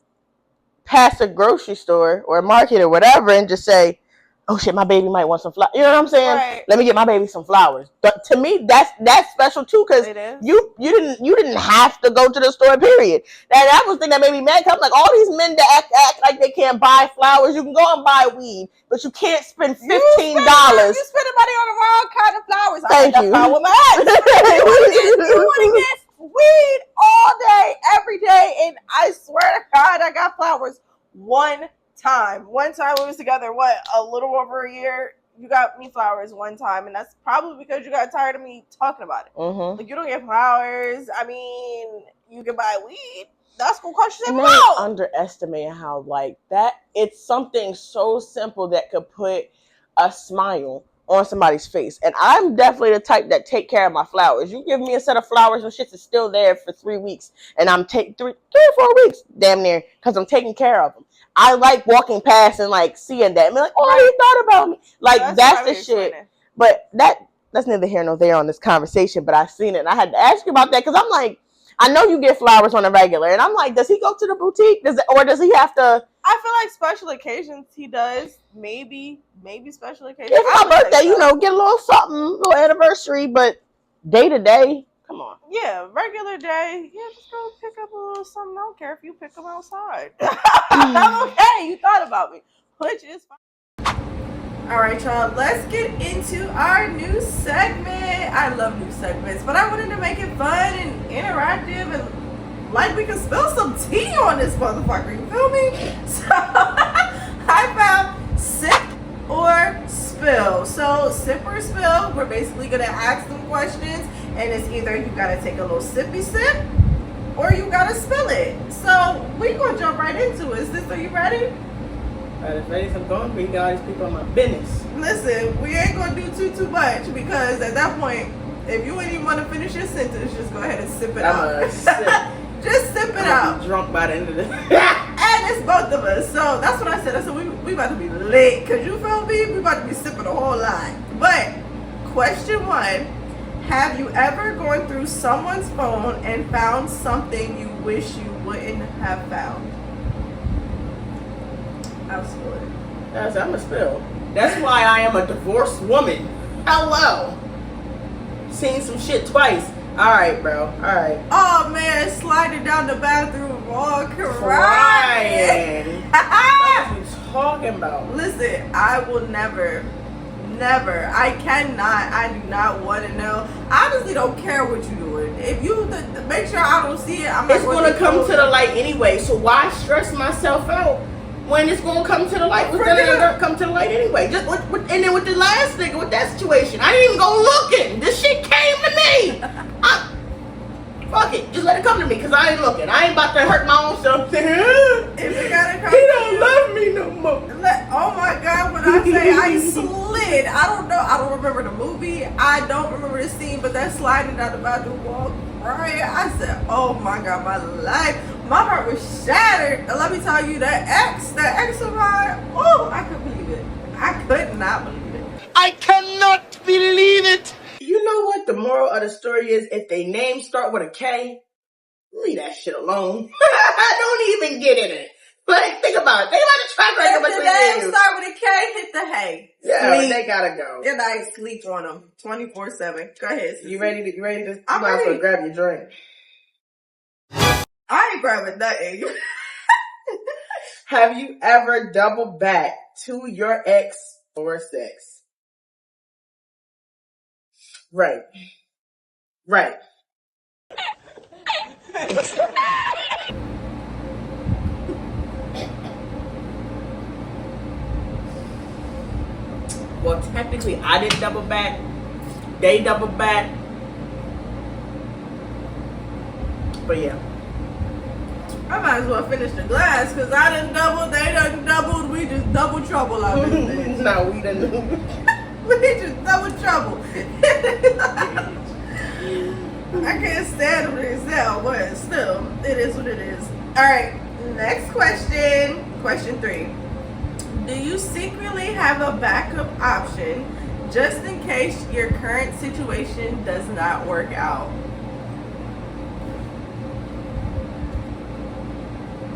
pass a grocery store or a market or whatever and just say, oh shit, my baby might want some flowers. You know what I'm saying? Right. Let me get my baby some flowers. But to me, that's special too, because you didn't have to go to the store. Period. That was the thing that made me mad. Cause I'm like, all these men that act like they can't buy flowers. You can go and buy weed, but you can't spend $15. You spending money on the wrong kind of flowers. Thank you. You want to get weed all day, every day, and I swear to God, I got flowers one time. One time we was together, a little over a year. You got me flowers one time, and that's probably because you got tired of me talking about it. Mm-hmm. Like, you don't get flowers. I mean, you can buy weed. That's gonna cost you $7. Underestimating how like that. It's something so simple that could put a smile on somebody's face. And I'm definitely the type that take care of my flowers. You give me a set of flowers and shit is still there for 3 weeks, and I'm taking 3 or 4 weeks, damn near, because I'm taking care of them. I like walking past and like seeing that and be like, oh, you thought about me. Like, that's the shit. But that's neither here nor there on this conversation. But I seen it and I had to ask you about that, because I'm like, I know you get flowers on a regular, and I'm like, does he go to the boutique? Or does he have to? I feel like special occasions he does. Maybe special occasions. It's my birthday, get a little something, a little anniversary, but day to day, come on. Yeah, regular day. Yeah, just go pick up a little something. I don't care if you pick them outside. I'm okay. You thought about me, which is fine. All right, y'all. Let's get into our new segment. I love new segments, but I wanted to make it fun and interactive, and like we can spill some tea on this motherfucker. You feel me? So I found sip or spill. So sip or spill, we're basically gonna ask them questions, and it's either you gotta take a little sippy sip or you gotta spill it. So we gonna jump right into it. Are you ready? As ready as I'm going to be, guys. People on my business. Listen, we ain't gonna do too much, because at that point, if you ain't even want to finish your sentence, just go ahead and sip it out. Just sip it out. Drunk by the end of the And it's both of us, so that's what I said. I said we about to be lit, cause you feel me? We about to be sipping a whole lot. But question 1: have you ever gone through someone's phone and found something you wish you wouldn't have found? Absolutely. I'm a spill. That's why I am a divorced woman. Hello. Seen some shit twice. All right, bro. All right. Oh man, sliding down the bathroom, all crying. What are you talking about? Listen, I will never. I cannot. I do not want to know. I honestly don't care what you're doing. If you make sure I don't see it, it's gonna come to the light anyway. So why stress myself out when it's gonna come to the light? It's gonna come to the light anyway. And then with the last nigga, with that situation, I didn't even go looking. This shit came to me. Fuck it, just let it come to me, because I ain't looking. I ain't about to hurt my own self. If it gotta come, he don't love me no more. Oh my God, when I say I slid, I don't know. I don't remember the movie. I don't remember the scene, but that sliding down the bathroom wall, right? I said, oh my God, my life. My heart was shattered. And let me tell you, that ex of mine, oh, I couldn't believe it. I could not believe it. I cannot believe it. You know what the moral of the story is? If they names start with a K, leave that shit alone. Don't even get in it. Like, think about it. Think about the track record. If the names start with a K, hit the hay. Yeah, sleep. They gotta go. Good night. Sleep on them 24/7. Go ahead. You ready to? I'm ready. Grab your drink. I ain't grabbing nothing. Have you ever doubled back to your ex for sex? Right. Well, technically, I didn't double back. They doubled back. But yeah. I might as well finish the glass, because I done doubled, they done doubled, we just double trouble out this bitch. No, we didn't. We just double trouble. I can't stand them to sell, but still, it is what it is. Alright, next question. Question 3. Do you secretly have a backup option just in case your current situation does not work out?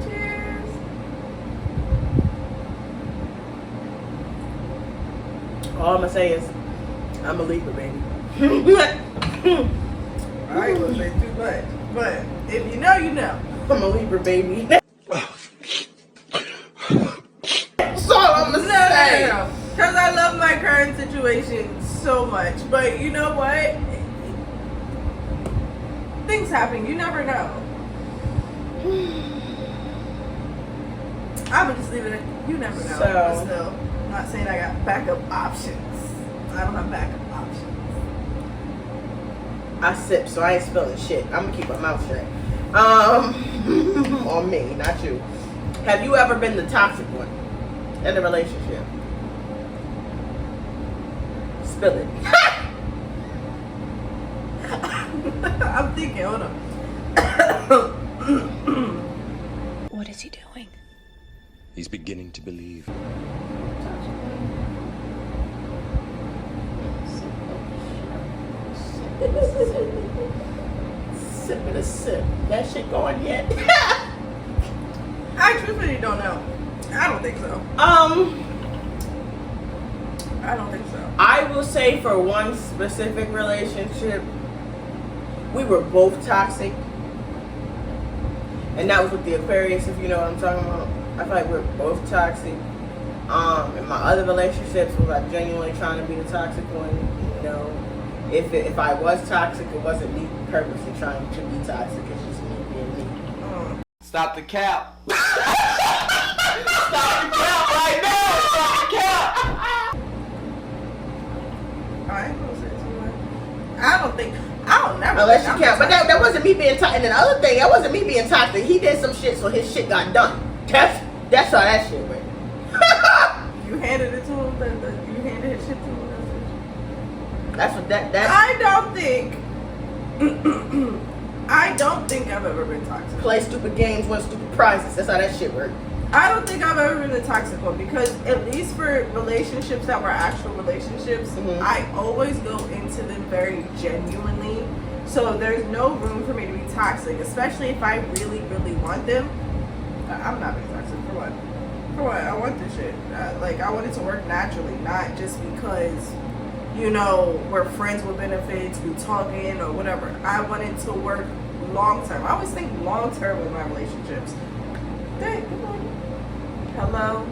Cheers. All I'm gonna say is, I'm a Libra, baby. I ain't gonna say too much, but if you know, you know. I'm a Libra, baby. That's all I'm gonna say. No. Because I love my current situation so much. But you know what? Things happen. You never know. I'm gonna just leave it at you never know. But still, I'm not saying I got backup options. I don't have backup options. I sip, so I ain't spilling shit. I'm gonna keep my mouth shut. On me, not you. Have you ever been the toxic one in a relationship? Spill it. I'm thinking, hold on. What is he doing? He's beginning to believe. Sipping a sip. That shit going yet? I truthfully don't know. I don't think so. I don't think so. I will say for one specific relationship, we were both toxic. And that was with the Aquarius, if you know what I'm talking about. I feel like we were both toxic. In my other relationships, was I genuinely trying to be the toxic one? You know, if I was toxic, it wasn't me purposely trying to be toxic. It's just me being me. Stop the cap. Stop the cap right now! Stop the cap! I ain't gonna say too much. I don't never. Unless you think count. I'm But that wasn't me being toxic. And the other thing, that wasn't me being toxic. He did some shit, so his shit got done. That's how that shit went. You handed it to him. You handed his shit to him. That's what that. I don't think I've ever been toxic. Play stupid games, win stupid prizes. That's how that shit worked. I don't think I've ever been the toxic one because at least for relationships that were actual relationships, I always go into them very genuinely. So there's no room for me to be toxic, especially if I really, really want them. I'm not being toxic for what? For what? I want this shit. I want it to work naturally, not just because, you know, we're friends with benefits, we talking or whatever. I want it to work long term. I always think long term with my relationships. Hey, good morning. Hello.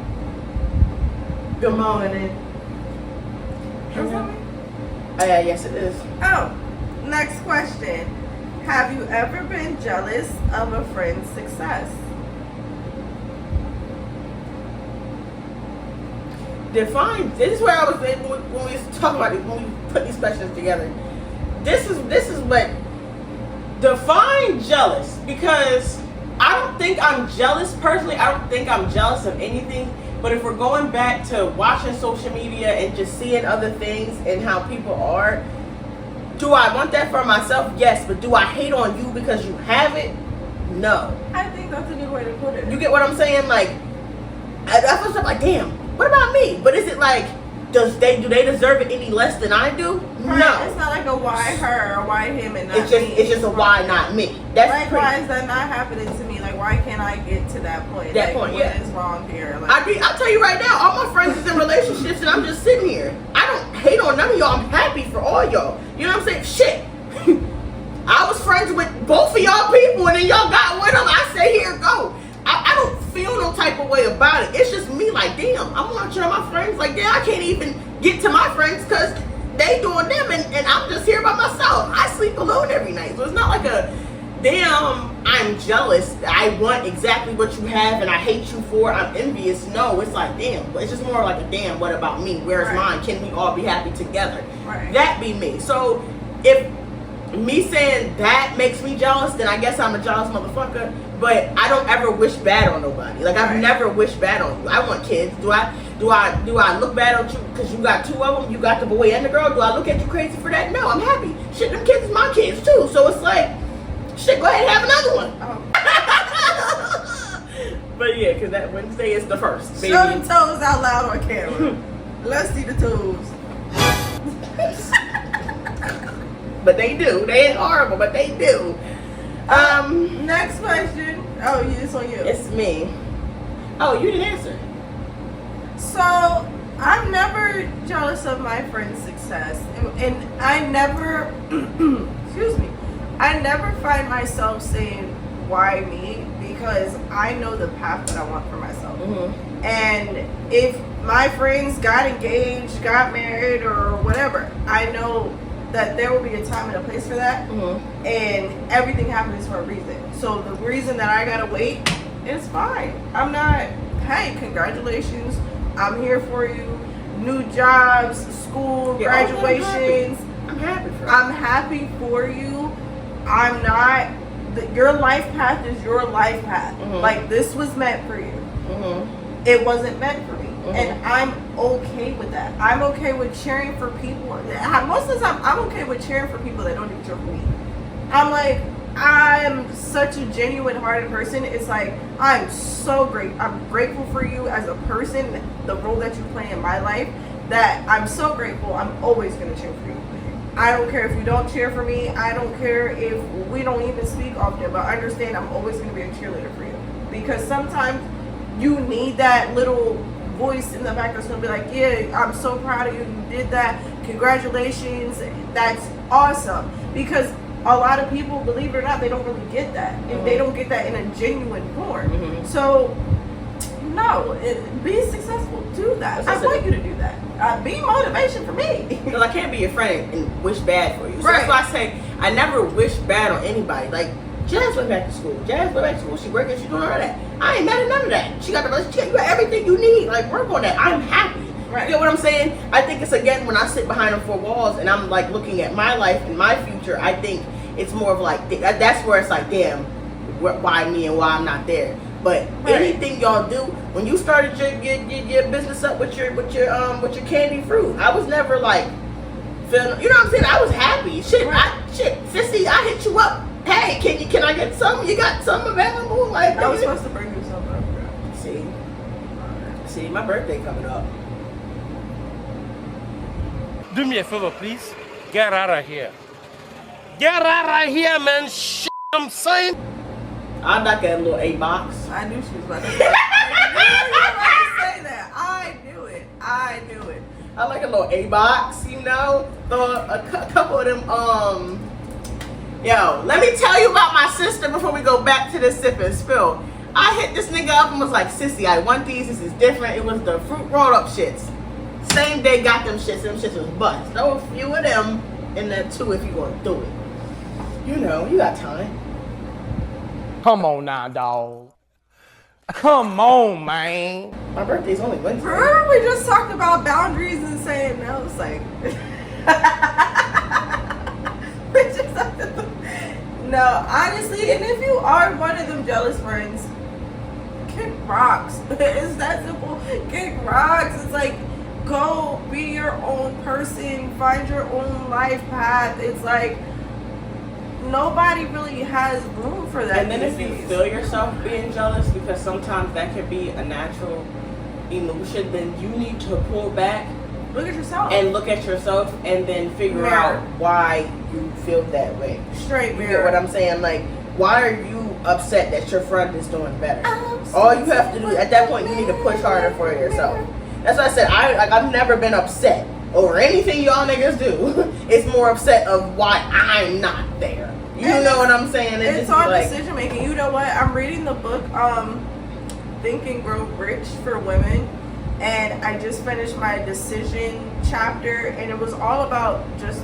Good morning. Is that me? Yes, it is. Oh, next question. Have you ever been jealous of a friend's success? Define. This is where I was when we was talking about it, when we put these questions together. This is what define jealous, because I don't think I'm jealous personally. I don't think I'm jealous of anything. But if we're going back to watching social media and just seeing other things and how people are, do I want that for myself? Yes. But do I hate on you because you have it? No. I think that's a good way to put it. You get what I'm saying? Like, I feel like, damn, what about me? But is it like, do they deserve it any less than I do? Right. No. It's not like a why her or why him and not It's just me. it's just a why not me. That's like, pretty. why is that not happening to me? Like, why can't I get to that point? That like, point, yeah. What is wrong here? Like, I'll tell you right now, all my friends is in relationships and I'm just sitting here. I don't hate on none of y'all. I'm happy for all y'all. You know what I'm saying? Shit. I was friends with both of y'all people and then y'all got with them. I say, here, go. I don't feel no type of way about it. It's just me like, damn, I'm watching my friends. Like, damn, I can't even get to my friends because they doing them and I'm just here by myself. I sleep alone every night. So it's not like a, damn, I'm jealous. I want exactly what you have and I hate you for it. I'm envious. No, it's like, damn. It's just more like a, damn, what about me? Where's mine? Can we all be happy together? Right. That be me. So if me saying that makes me jealous, then I guess I'm a jealous motherfucker. But I don't ever wish bad on nobody. Like, I've never wished bad on you. I want kids. Do I look bad on you because you got two of them? You got the boy and the girl. Do I look at you crazy for that? No, I'm happy. Shit, them kids is my kids too. So it's like, shit, go ahead and have another one. But yeah, because that Wednesday is the first. Baby. show them toes out loud on camera. Let's see the toes. But they do. They ain't horrible, but they do. Next question. Oh, it's on you. It's me. Oh, you didn't answer. So, I'm never jealous of my friend's success, and I never, excuse me, I never find myself saying, why me? Because I know the path that I want for myself. And if my friends got engaged, got married, or whatever, I know that there will be a time and a place for that, and everything happens for a reason. So the reason that I gotta wait is fine. I'm not, hey, congratulations, I'm here for you. New jobs, school, graduations. I'm happy for you. I'm happy for you. I'm not, your life path is your life path. Like, this was meant for you. It wasn't meant for me. And I'm okay with that. I'm okay with cheering for people. Most of the time, I'm okay with cheering for people that don't do cheer for me. I'm like, I'm such a genuine hearted person. It's like, I'm so great. I'm grateful for you as a person, the role that you play in my life, that I'm so grateful. I'm always going to cheer for you. I don't care if you don't cheer for me. I don't care if we don't even speak often, but understand I'm always going to be a cheerleader for you. Because sometimes you need that little voice in the back that's going to be like, yeah, I'm so proud of you. You did that. Congratulations. That's awesome. Because a lot of people, believe it or not, they don't really get that. And they don't get that in a genuine form. So, no, be successful. Do that. I want you to do that. Be motivation for me. Because I can't be your friend and wish bad for you. So that's why I say I never wish bad on anybody. Like, Jazz went back to school. She working, she doing all that. I ain't mad at none of that. She got the relationship. You got everything you need. Like, work on that. I'm happy. Right. You know what I'm saying? I think it's, again, when I sit behind them four walls and I'm like looking at my life and my future, I think it's more of like, that's where it's like, damn, why me and why I'm not there. But anything y'all do, when you started your business up with your candy fruit, I was never like feeling, you know what I'm saying? I was happy. Shit, sissy, I hit you up. Hey, can I get some? You got some available? Like, I was supposed to bring you something. See, my birthday coming up. Do me a favor, please. Get out of here. Get out of here, man. Shit, I'm saying. I'm not getting a little A-box. I knew she was about to say that. I knew it. I like a little A-box, you know? Throw a couple of them, Yo, let me tell you about my sister before we go back to the sip and spill. I hit this nigga up and was like, sissy, I want these. This is different. It was the fruit roll-up shits. Same day got them shits. Them shits was bust. Throw a few of them in there too if you gonna do it. You know, you got time. Come on now, dog. Come on, man. My birthday's only Wednesday. Remember we just talked about boundaries and saying no? It's like, we just have to, no, honestly, and if you are one of them jealous friends, kick rocks. It's that simple. Kick rocks. It's like, go be your own person, find your own life path. It's like, nobody really has room for that. And then if you feel yourself being jealous, because sometimes that could be a natural emotion, then you need to pull back, look at yourself, and then figure out why you feel that way. Straight mirror. You get what I'm saying? Like, why are you upset that your friend is doing better? All you have to do at that point, you need to push harder for yourself. That's why I said I've never been upset over anything y'all niggas do. It's more upset of why I'm not there. You know what I'm saying? It's all decision making. You know what? I'm reading the book Think and Grow Rich for Women, and I just finished my decision chapter, and it was all about just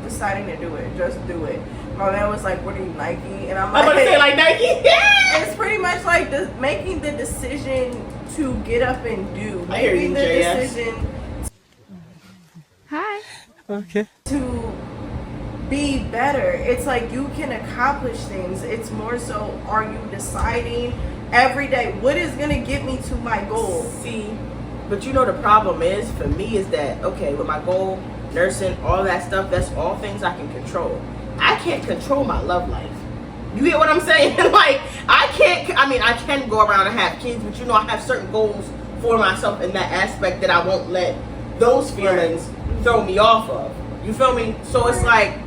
deciding to do it. Just do it. My man was like, "What are you, Nike?" And I'm like, gonna say like Nike. It's pretty much like making the decision to get up and do. I hear you, JS. Decision. Hi. Okay. To be better. It's like you can accomplish things. It's more so, are you deciding every day what is going to get me to my goal? See, but you know the problem is for me is that, okay, with my goal, nursing, all that stuff, that's all things I can control. I can't control my love life. You get what I'm saying? Like, I can go around and have kids, but you know I have certain goals for myself in that aspect that I won't let those feelings throw me off of. You feel me? So it's like,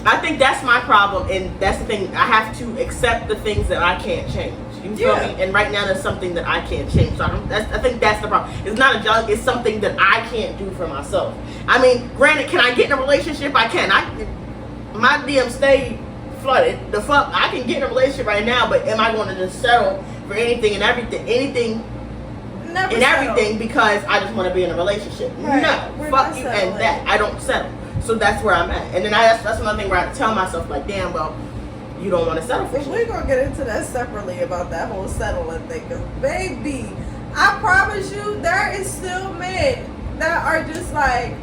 I think that's my problem, and that's the thing. I have to accept the things that I can't change. You feel me? And right now, that's something that I can't change. So I think that's the problem. It's not a job. It's something that I can't do for myself. I mean, granted, can I get in a relationship? I can. My DM stay flooded. The fuck, I can get in a relationship right now, but am I going to just settle for anything and everything? Everything because I just want to be in a relationship. Right. No, fuck you and that. I don't settle. So that's where I'm at. And then that's another thing where I have to tell myself, like, damn, well, you don't want to settle for shit. We're going to get into that separately about that whole settling thing. Because, baby, I promise you, there is still men that are just like,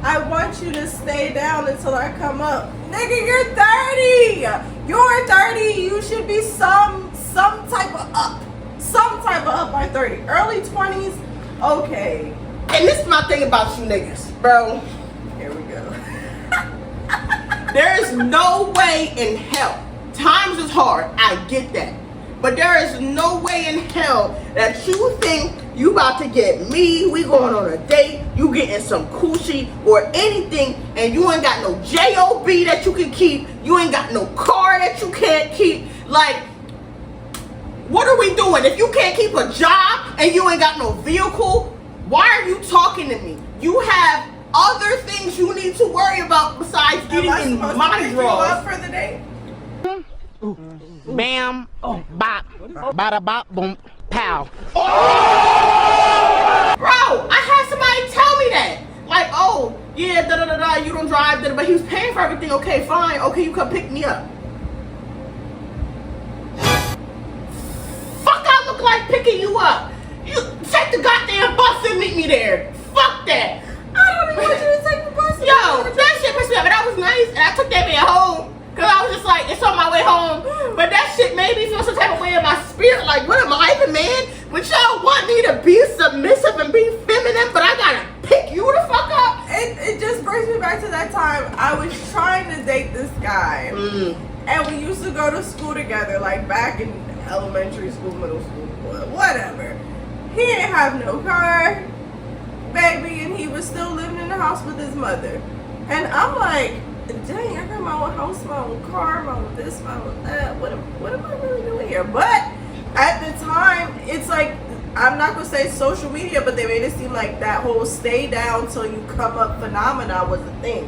I want you to stay down until I come up. Nigga, you're 30. You're 30. You should be some type of up. Some type of up by 30. Early 20s, okay. And this is my thing about you niggas, bro. Here we go. There is no way in hell. Times is hard. I get that. But there is no way in hell that you think you about to get me, we going on a date, you getting some coochie or anything, and you ain't got no J.O.B. that you can keep, you ain't got no car that you can't keep. Like, what are we doing? If you can't keep a job and you ain't got no vehicle, why are you talking to me? You have other things you need to worry about besides getting in my drawers. Up for the day? Bam, bop, bada bop, boom, pow. Bro, I had somebody tell me that. Like, oh, yeah, da-da-da-da, you don't drive, but he was paying for everything. Okay, fine. Okay, you come pick me up. Fuck, I look like picking you up. You take the goddamn bus and meet me there. Fuck that. I don't even want you to take the bus. Yo, that shit pissed me off. But that was nice, and I took that man home. Because I was just like, it's on my way home. But that shit made me feel some type of way in my spirit. Like, what am I, the man? But y'all want me to be submissive and be feminine, but I gotta pick you the fuck up? It just brings me back to that time I was trying to date this guy. And we used to go to school together, like back in elementary school, middle school, whatever. He didn't have no car, baby, and he was still living in the house with his mother. And I'm like, dang, I got my own house, my own car, my own this, my own that. What am I really doing here? But at the time, it's like, I'm not gonna say social media, but they made it seem like that whole stay down till you come up phenomena was a thing.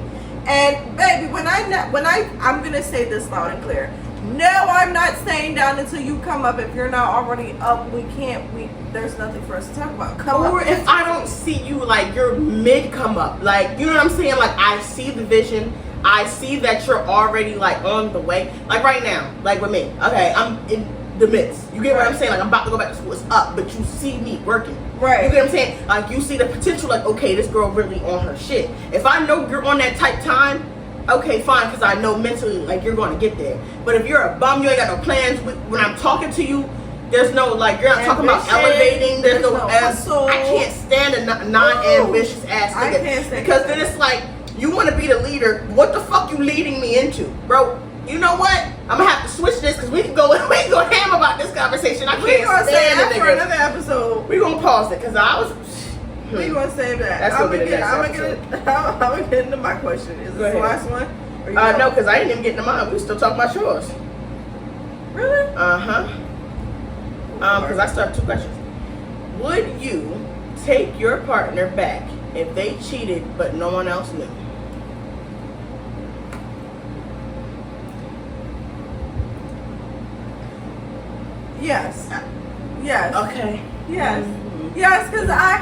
And baby, I'm gonna say this loud and clear. No, I'm not staying down until you come up. If you're not already up, there's nothing for us to talk about. Or if I don't see you, like, you're mid come up. Like, you know what I'm saying? Like, I see the vision. I see that you're already, like, on the way. Like, right now, like with me. Okay, I'm in the midst. You get what I'm saying? Like, I'm about to go back to school. It's up, but you see me working. Right. You get what I'm saying? Like, you see the potential, like, okay, this girl really on her shit. If I know you're on that type time, okay, fine, because I know mentally, like, you're going to get there. But if you're a bum, you ain't got no plans. When I'm talking to you, there's no, like, you're not talking about elevating. There's no hustle. I can't stand a non-ambitious ass nigga. I can't stand because then it's like, you want to be the leader. What the fuck you leading me into? Bro, you know what? I'm going to have to switch this because we can go ham about this conversation. I can't stand the nigga. For another episode. We're going to pause it because I was... We're going to save that. That's going to be the next episode. I'm going to get into my question. Is this the last one? No, because I didn't even get into mine. We still talking about yours. Really? Uh-huh. Because I still have 2 questions. Would you take your partner back if they cheated but no one else knew? Yes. Yes. Okay. Yes. Yes, because I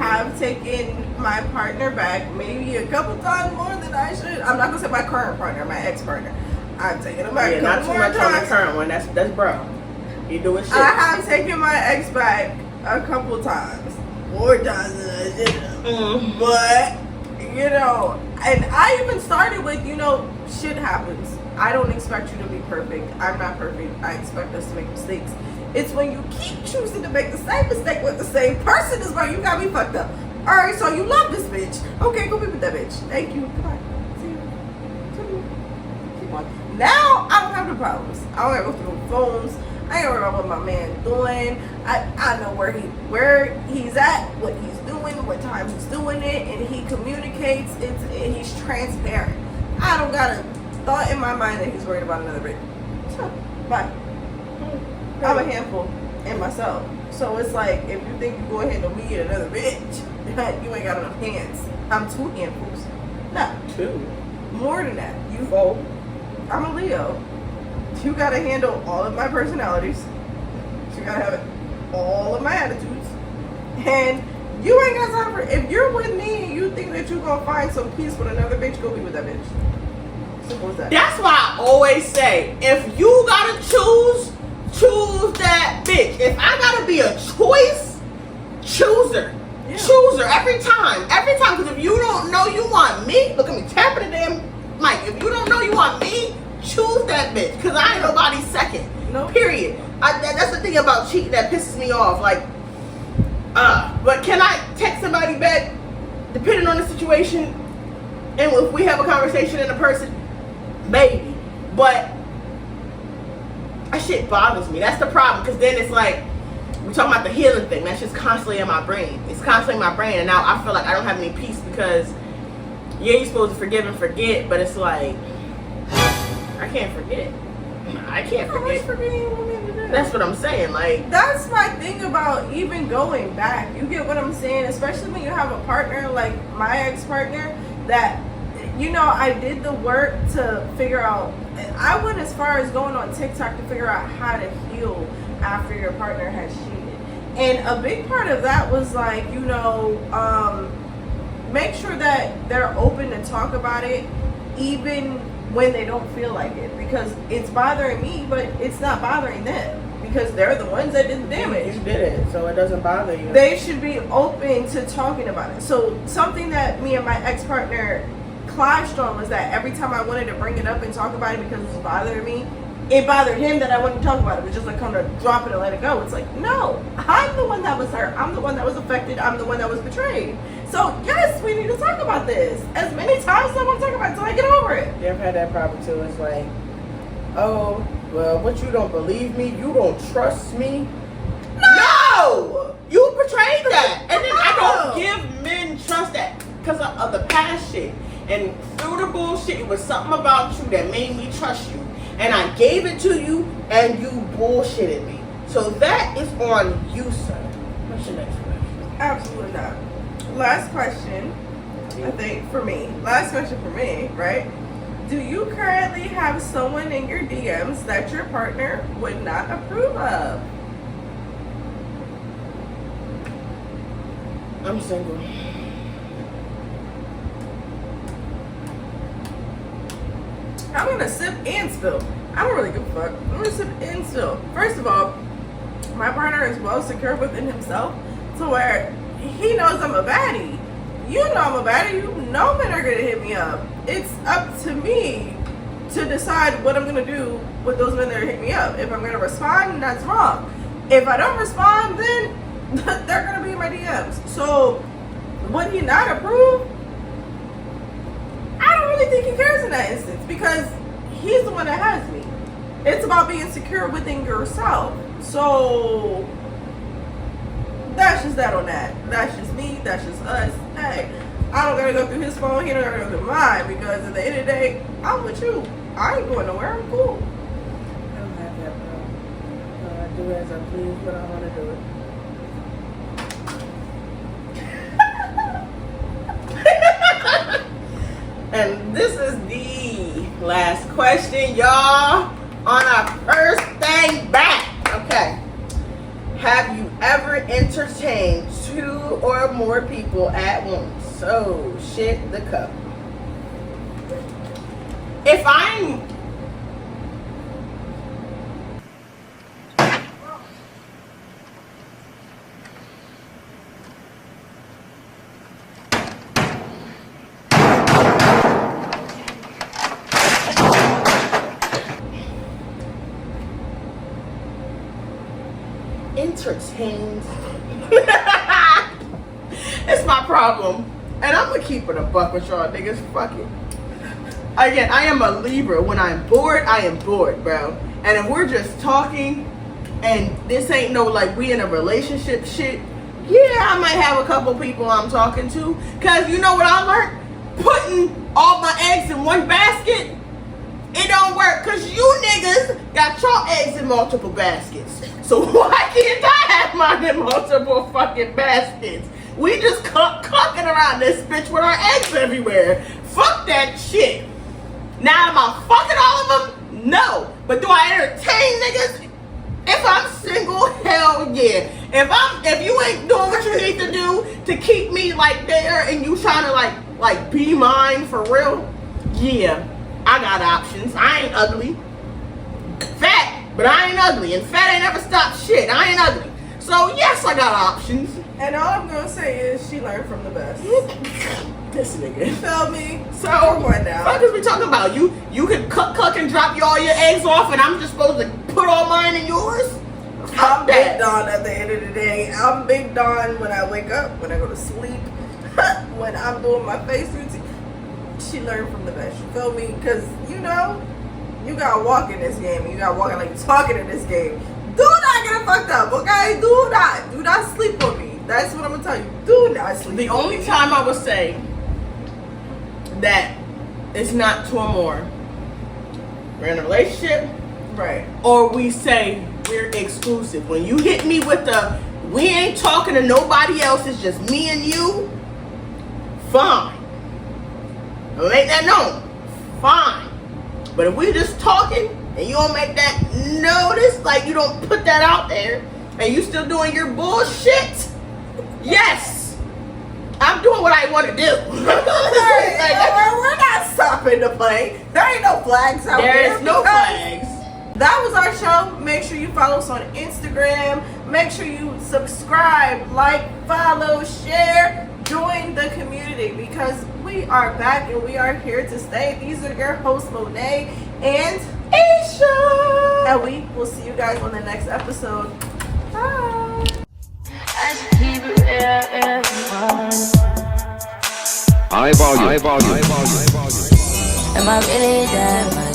have taken my partner back maybe a couple times more than I should. I'm not gonna say my current partner, my ex-partner. I've taken him back. Yeah, not too much on the current one. That's bro. You doing shit. I have taken my ex back a couple times, 4 times than I should have. But you know, and I even started with, you know, shit happens. I don't expect you to be perfect. I'm not perfect. I expect us to make mistakes. It's when you keep choosing to make the same mistake with the same person is where you got me fucked up. Alright, so you love this bitch. Okay, go be with that bitch. Thank you. Goodbye. See you. Keep on. Now, I don't have the problems. I don't have to go through phones. I ain't worried about what my man doing. I know where he's at, what he's doing, what time he's doing it, and he communicates. And he's transparent. I don't got a thought in my mind that he's worried about another bitch. So, bye. I'm a handful in myself. So it's like, if you think you go ahead and me and another bitch, you ain't got enough hands. I'm 2 handfuls. No. 2. More than that. You 4. I'm a Leo. You gotta handle all of my personalities. You gotta have all of my attitudes. And you ain't got time for, if you're with me and you think that you're gonna find some peace with another bitch, go be with that bitch. Simple as that. That's why I always say, if you gotta choose that bitch. If I gotta be a choice, choose her. Yeah. Choose her every time. Because if you don't know you want me, look at me tapping the damn mic. If you don't know you want me, choose that bitch. Because I ain't nobody's second. No. Period. That's the thing about cheating that pisses me off. Like, but can I text somebody back, depending on the situation, and if we have a conversation in a person, maybe. But that shit bothers me. That's the problem. Because then it's like, we're talking about the healing thing. That's just constantly in my brain. It's constantly in my brain. And now I feel like I don't have any peace because, yeah, you're supposed to forgive and forget. But it's like, I can't forget. I can't forget. That's what I'm saying. Like, that's my thing about even going back. You get what I'm saying? Especially when you have a partner like my ex-partner that, you know, I did the work to figure out. I went as far as going on TikTok to figure out how to heal after your partner has cheated. And a big part of that was like, you know, make sure that they're open to talk about it even when they don't feel like it, because it's bothering me, but it's not bothering them because they're the ones that did the damage. You did it, so it doesn't bother you. They should be open to talking about it. So something that me and my ex-partner clashed on was that every time I wanted to bring it up and talk about it because it was bothering me, it bothered him that I wouldn't talk about it. It was just like kind of drop it and let it go. It's like, no, I'm the one that was hurt. I'm the one that was affected. I'm the one that was betrayed. So yes, we need to talk about this as many times as I want to talk about it until I get over it. You ever had that problem too? It's like, oh, well, what, you don't believe me? You don't trust me? No! You betrayed that. And then I don't give men trust that because of the past shit. And through the bullshit, it was something about you that made me trust you. And I gave it to you, and you bullshitted me. So that is on you, sir. What's your next question? Absolutely not. Last question, I think, for me. Last question for me, right? Do you currently have someone in your DMs that your partner would not approve of? I'm single. I'm gonna sip and spill. I don't really give a fuck. I'm gonna sip and spill. First of all, my partner is well secure within himself to where he knows I'm a baddie. You know I'm a baddie. You know men are gonna hit me up. It's up to me to decide what I'm gonna do with those men that hit me up. If I'm gonna respond, that's wrong. If I don't respond, then they're gonna be in my DMs. So would he not approve? I don't really think he cares in that instance because he's the one that has me. It's about being secure within yourself. So that's just that on that. That's just me. That's just us. Hey, I don't gotta go through his phone. He don't gotta go through mine because at the end of the day, I'm with you. I ain't going nowhere. I'm cool. I don't have that problem. I do as I please, but I want to do it. And this is the last question, y'all, on our first thing back. Okay. Have you ever entertained 2 or more people at once? Oh, shit the cup. If I'm... entertained. It's my problem. And I'm gonna keep it a buck with y'all niggas. Fuck it. Again, I am a Libra. When I'm bored, I am bored, bro. And if we're just talking and this ain't no like we in a relationship shit, yeah, I might have a couple people I'm talking to. Cause you know what I learned? Putting all my eggs in one basket It don't work because you niggas got your eggs in multiple baskets. So why can't I have mine in multiple fucking baskets? We just clucking around this bitch with our eggs everywhere. Fuck that shit. Now am I fucking all of them? No. But do I entertain niggas? If I'm single, hell yeah. If you ain't doing what you need to do to keep me like there and you trying to like be mine for real, yeah, I got options. I ain't ugly. Fat, but I ain't ugly. And fat ain't never stopped shit. I ain't ugly. So yes, I got options. And all I'm gonna say is she learned from the best. This nigga. You feel me? So what now? what is we talking about? You can cook and drop all your eggs off, and I'm just supposed to put all mine in yours? I'm Big Dawn at the end of the day. I'm Big Dawn when I wake up, when I go to sleep, when I'm doing my face routine. She learned from the best. You feel me? Because you know, you gotta walk in this game. You gotta walk like you're talking in this game. Do not get it fucked up, okay? Do not sleep on me. That's what I'm gonna tell you. Do not sleep. The only time I would say that it's not two or more, we're in a relationship, right? Or we say we're exclusive. When you hit me with the we ain't talking to nobody else, it's just me and you, fine. I'll make that known. Fine. But if we just talking and you don't make that notice, like you don't put that out there, and you still doing your bullshit, yes, I'm doing what I want to do. We're not stopping to play. There ain't no flags out there. There is no flags. That was our show. Make sure you follow us on Instagram. Make sure you subscribe, like, follow, share, join the community because we are back and we are here to stay. These are your hosts, Monet and Isha. And we will see you guys on the next episode. Bye. I just keep it real, everyone. High volume. Am I really that much?